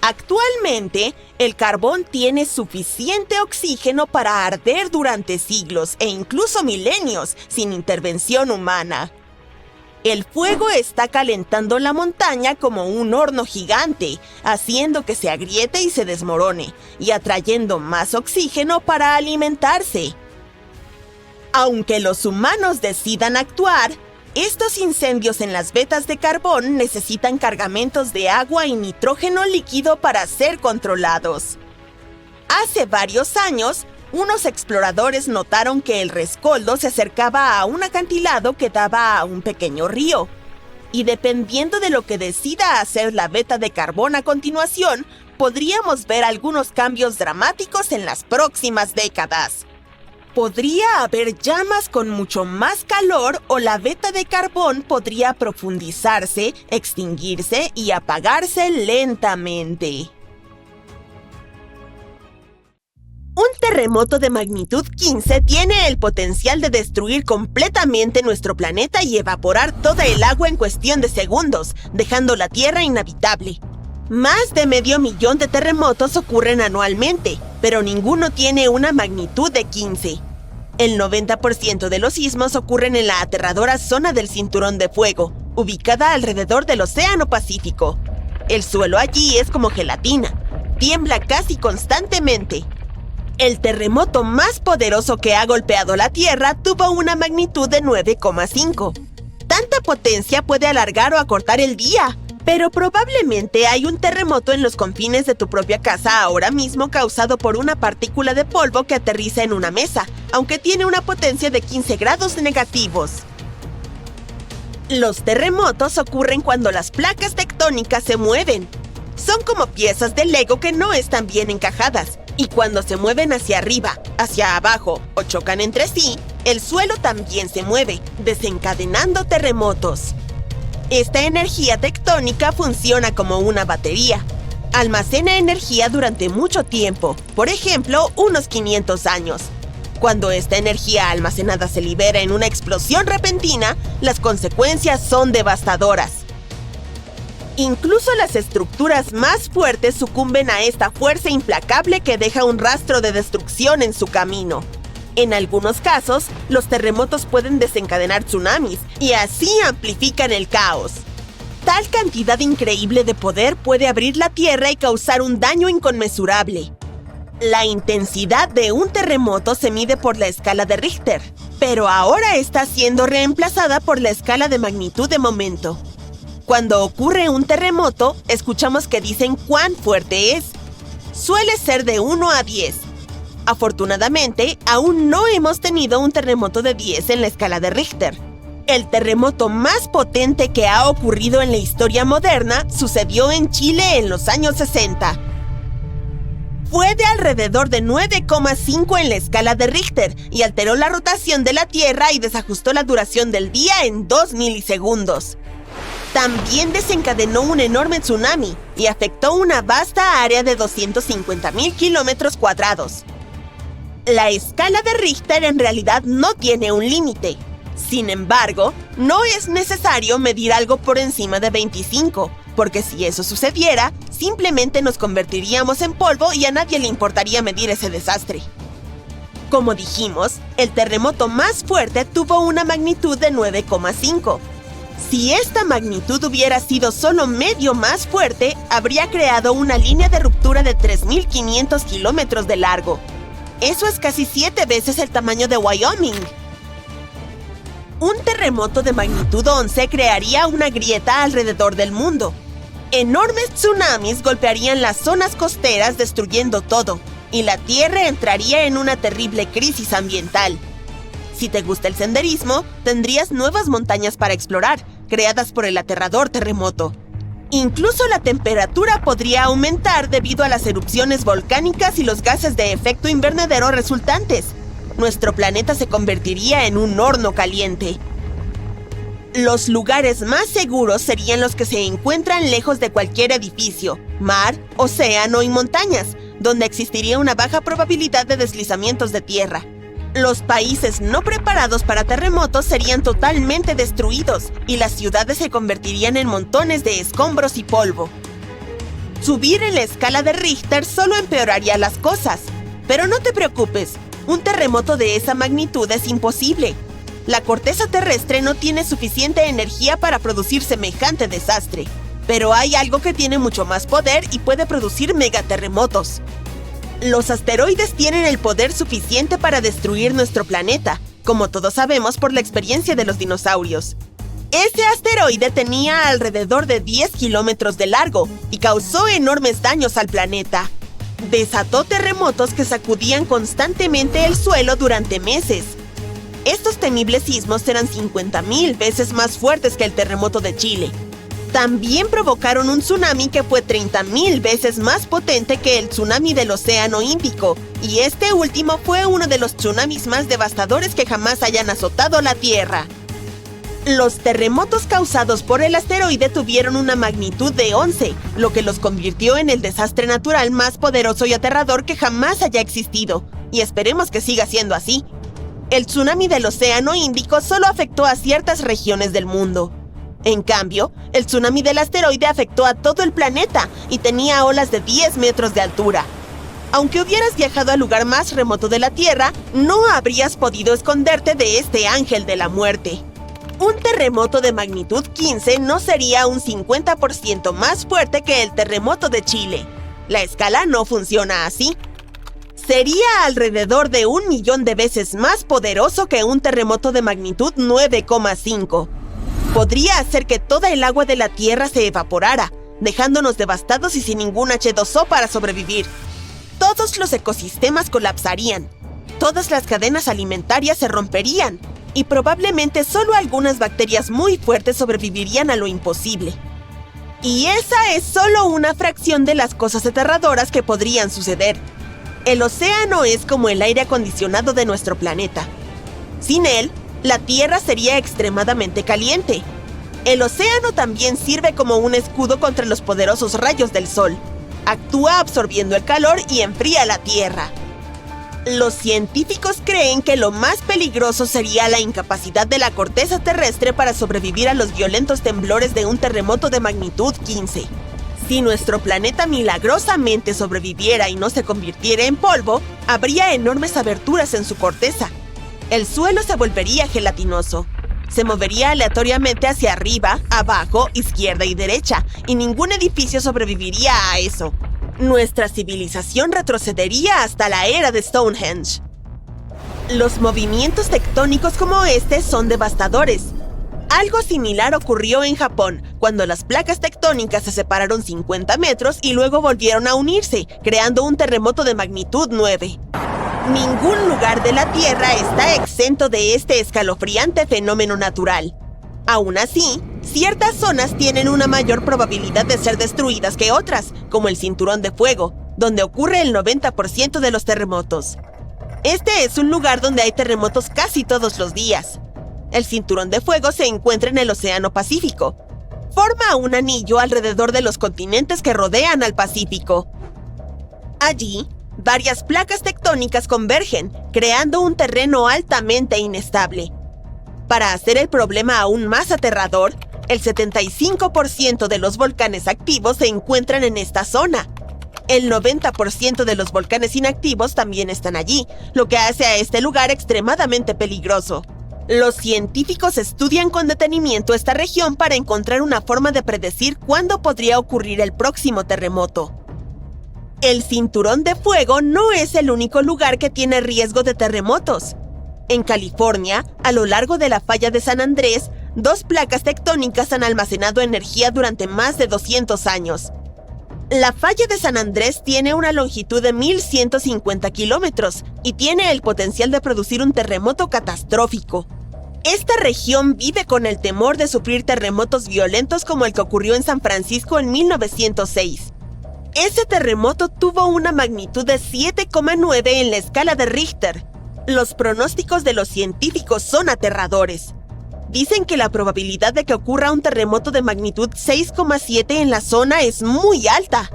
Speaker 3: Actualmente, el carbón tiene suficiente oxígeno para arder durante siglos e incluso milenios sin intervención humana. El fuego está calentando la montaña como un horno gigante, haciendo que se agriete y se desmorone, y atrayendo más oxígeno para alimentarse. Aunque los humanos decidan actuar, estos incendios en las vetas de carbón necesitan cargamentos de agua y nitrógeno líquido para ser controlados. Hace varios años, unos exploradores notaron que el rescoldo se acercaba a un acantilado que daba a un pequeño río. Y dependiendo de lo que decida hacer la veta de carbón a continuación, podríamos ver algunos cambios dramáticos en las próximas décadas. Podría haber llamas con mucho más calor o la veta de carbón podría profundizarse, extinguirse y apagarse lentamente. Un terremoto de magnitud 15 tiene el potencial de destruir completamente nuestro planeta y evaporar toda el agua en cuestión de segundos, dejando la Tierra inhabitable. Más de 500,000 de terremotos ocurren anualmente, pero ninguno tiene una magnitud de 15. El 90% de los sismos ocurren en la aterradora zona del Cinturón de Fuego, ubicada alrededor del Océano Pacífico. El suelo allí es como gelatina, tiembla casi constantemente. El terremoto más poderoso que ha golpeado la Tierra tuvo una magnitud de 9,5. Tanta potencia puede alargar o acortar el día, pero probablemente hay un terremoto en los confines de tu propia casa ahora mismo causado por una partícula de polvo que aterriza en una mesa, aunque tiene una potencia de 15 grados negativos. Los terremotos ocurren cuando las placas tectónicas se mueven. Son como piezas de Lego que no están bien encajadas, y cuando se mueven hacia arriba, hacia abajo o chocan entre sí, el suelo también se mueve, desencadenando terremotos. Esta energía tectónica funciona como una batería. Almacena energía durante mucho tiempo, por ejemplo, unos 500 años. Cuando esta energía almacenada se libera en una explosión repentina, las consecuencias son devastadoras. Incluso las estructuras más fuertes sucumben a esta fuerza implacable que deja un rastro de destrucción en su camino. En algunos casos, los terremotos pueden desencadenar tsunamis y así amplifican el caos. Tal cantidad increíble de poder puede abrir la tierra y causar un daño inconmensurable. La intensidad de un terremoto se mide por la escala de Richter, pero ahora está siendo reemplazada por la escala de magnitud de momento. Cuando ocurre un terremoto, escuchamos que dicen cuán fuerte es. Suele ser de 1 a 10. Afortunadamente, aún no hemos tenido un terremoto de 10 en la escala de Richter. El terremoto más potente que ha ocurrido en la historia moderna sucedió en Chile en los años 60. Fue de alrededor de 9,5 en la escala de Richter y alteró la rotación de la Tierra y desajustó la duración del día en 2 milisegundos. También desencadenó un enorme tsunami y afectó una vasta área de 250,000 kilómetros cuadrados. La escala de Richter en realidad no tiene un límite. Sin embargo, no es necesario medir algo por encima de 25, porque si eso sucediera, simplemente nos convertiríamos en polvo y a nadie le importaría medir ese desastre. Como dijimos, el terremoto más fuerte tuvo una magnitud de 9,5. Si esta magnitud hubiera sido solo medio más fuerte, habría creado una línea de ruptura de 3.500 kilómetros de largo. Eso es casi 7 veces el tamaño de Wyoming. Un terremoto de magnitud 11 crearía una grieta alrededor del mundo. Enormes tsunamis golpearían las zonas costeras destruyendo todo, y la Tierra entraría en una terrible crisis ambiental. Si te gusta el senderismo, tendrías nuevas montañas para explorar, creadas por el aterrador terremoto. Incluso la temperatura podría aumentar debido a las erupciones volcánicas y los gases de efecto invernadero resultantes. Nuestro planeta se convertiría en un horno caliente. Los lugares más seguros serían los que se encuentran lejos de cualquier edificio, mar, océano y montañas, donde existiría una baja probabilidad de deslizamientos de tierra. Los países no preparados para terremotos serían totalmente destruidos y las ciudades se convertirían en montones de escombros y polvo. Subir en la escala de Richter solo empeoraría las cosas. Pero no te preocupes, un terremoto de esa magnitud es imposible. La corteza terrestre no tiene suficiente energía para producir semejante desastre. Pero hay algo que tiene mucho más poder y puede producir megaterremotos. Los asteroides tienen el poder suficiente para destruir nuestro planeta, como todos sabemos por la experiencia de los dinosaurios. Ese asteroide tenía alrededor de 10 kilómetros de largo y causó enormes daños al planeta. Desató terremotos que sacudían constantemente el suelo durante meses. Estos temibles sismos eran 50,000 veces más fuertes que el terremoto de Chile. También provocaron un tsunami que fue 30,000 veces más potente que el tsunami del Océano Índico, y este último fue uno de los tsunamis más devastadores que jamás hayan azotado la Tierra. Los terremotos causados por el asteroide tuvieron una magnitud de 11, lo que los convirtió en el desastre natural más poderoso y aterrador que jamás haya existido, y esperemos que siga siendo así. El tsunami del Océano Índico solo afectó a ciertas regiones del mundo. En cambio, el tsunami del asteroide afectó a todo el planeta y tenía olas de 10 metros de altura. Aunque hubieras viajado al lugar más remoto de la Tierra, no habrías podido esconderte de este ángel de la muerte. Un terremoto de magnitud 15 no sería un 50% más fuerte que el terremoto de Chile. La escala no funciona así. Sería alrededor de 1 millón de veces más poderoso que un terremoto de magnitud 9,5. Podría hacer que toda el agua de la Tierra se evaporara, dejándonos devastados y sin ningún H2O para sobrevivir. Todos los ecosistemas colapsarían, todas las cadenas alimentarias se romperían, y probablemente solo algunas bacterias muy fuertes sobrevivirían a lo imposible. Y esa es solo una fracción de las cosas aterradoras que podrían suceder. El océano es como el aire acondicionado de nuestro planeta. Sin él, la Tierra sería extremadamente caliente. El océano también sirve como un escudo contra los poderosos rayos del sol. Actúa absorbiendo el calor y enfría la Tierra. Los científicos creen que lo más peligroso sería la incapacidad de la corteza terrestre para sobrevivir a los violentos temblores de un terremoto de magnitud 15. Si nuestro planeta milagrosamente sobreviviera y no se convirtiera en polvo, habría enormes aberturas en su corteza. El suelo se volvería gelatinoso. Se movería aleatoriamente hacia arriba, abajo, izquierda y derecha, y ningún edificio sobreviviría a eso. Nuestra civilización retrocedería hasta la era de Stonehenge. Los movimientos tectónicos como este son devastadores. Algo similar ocurrió en Japón, cuando las placas tectónicas se separaron 50 metros y luego volvieron a unirse, creando un terremoto de magnitud 9. Ningún lugar de la Tierra está exento de este escalofriante fenómeno natural. Aún así, ciertas zonas tienen una mayor probabilidad de ser destruidas que otras, como el Cinturón de Fuego, donde ocurre el 90% de los terremotos. Este es un lugar donde hay terremotos casi todos los días. El Cinturón de Fuego se encuentra en el Océano Pacífico. Forma un anillo alrededor de los continentes que rodean al Pacífico. Allí, varias placas tectónicas convergen, creando un terreno altamente inestable. Para hacer el problema aún más aterrador, el 75% de los volcanes activos se encuentran en esta zona. El 90% de los volcanes inactivos también están allí, lo que hace a este lugar extremadamente peligroso. Los científicos estudian con detenimiento esta región para encontrar una forma de predecir cuándo podría ocurrir el próximo terremoto. El Cinturón de Fuego no es el único lugar que tiene riesgo de terremotos. En California, a lo largo de la falla de San Andrés, 2 placas tectónicas han almacenado energía durante más de 200 años. La falla de San Andrés tiene una longitud de 1,150 kilómetros y tiene el potencial de producir un terremoto catastrófico. Esta región vive con el temor de sufrir terremotos violentos como el que ocurrió en San Francisco en 1906. Ese terremoto tuvo una magnitud de 7,9 en la escala de Richter. Los pronósticos de los científicos son aterradores. Dicen que la probabilidad de que ocurra un terremoto de magnitud 6,7 en la zona es muy alta.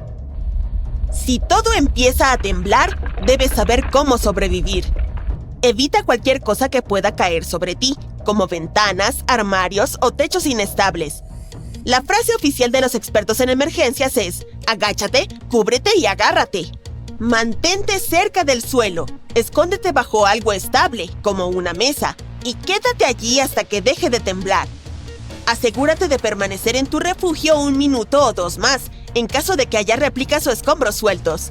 Speaker 3: Si todo empieza a temblar, debes saber cómo sobrevivir. Evita cualquier cosa que pueda caer sobre ti, como ventanas, armarios o techos inestables. La frase oficial de los expertos en emergencias es: agáchate, cúbrete y agárrate. Mantente cerca del suelo, escóndete bajo algo estable, como una mesa, y quédate allí hasta que deje de temblar. Asegúrate de permanecer en tu refugio 1 minuto o 2 más, en caso de que haya réplicas o escombros sueltos.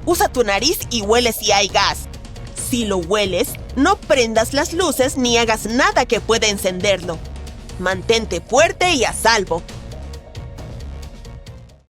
Speaker 3: Usa tu nariz y huele si hay gas. Si lo hueles, no prendas las luces ni hagas nada que pueda encenderlo. Mantente fuerte y a salvo.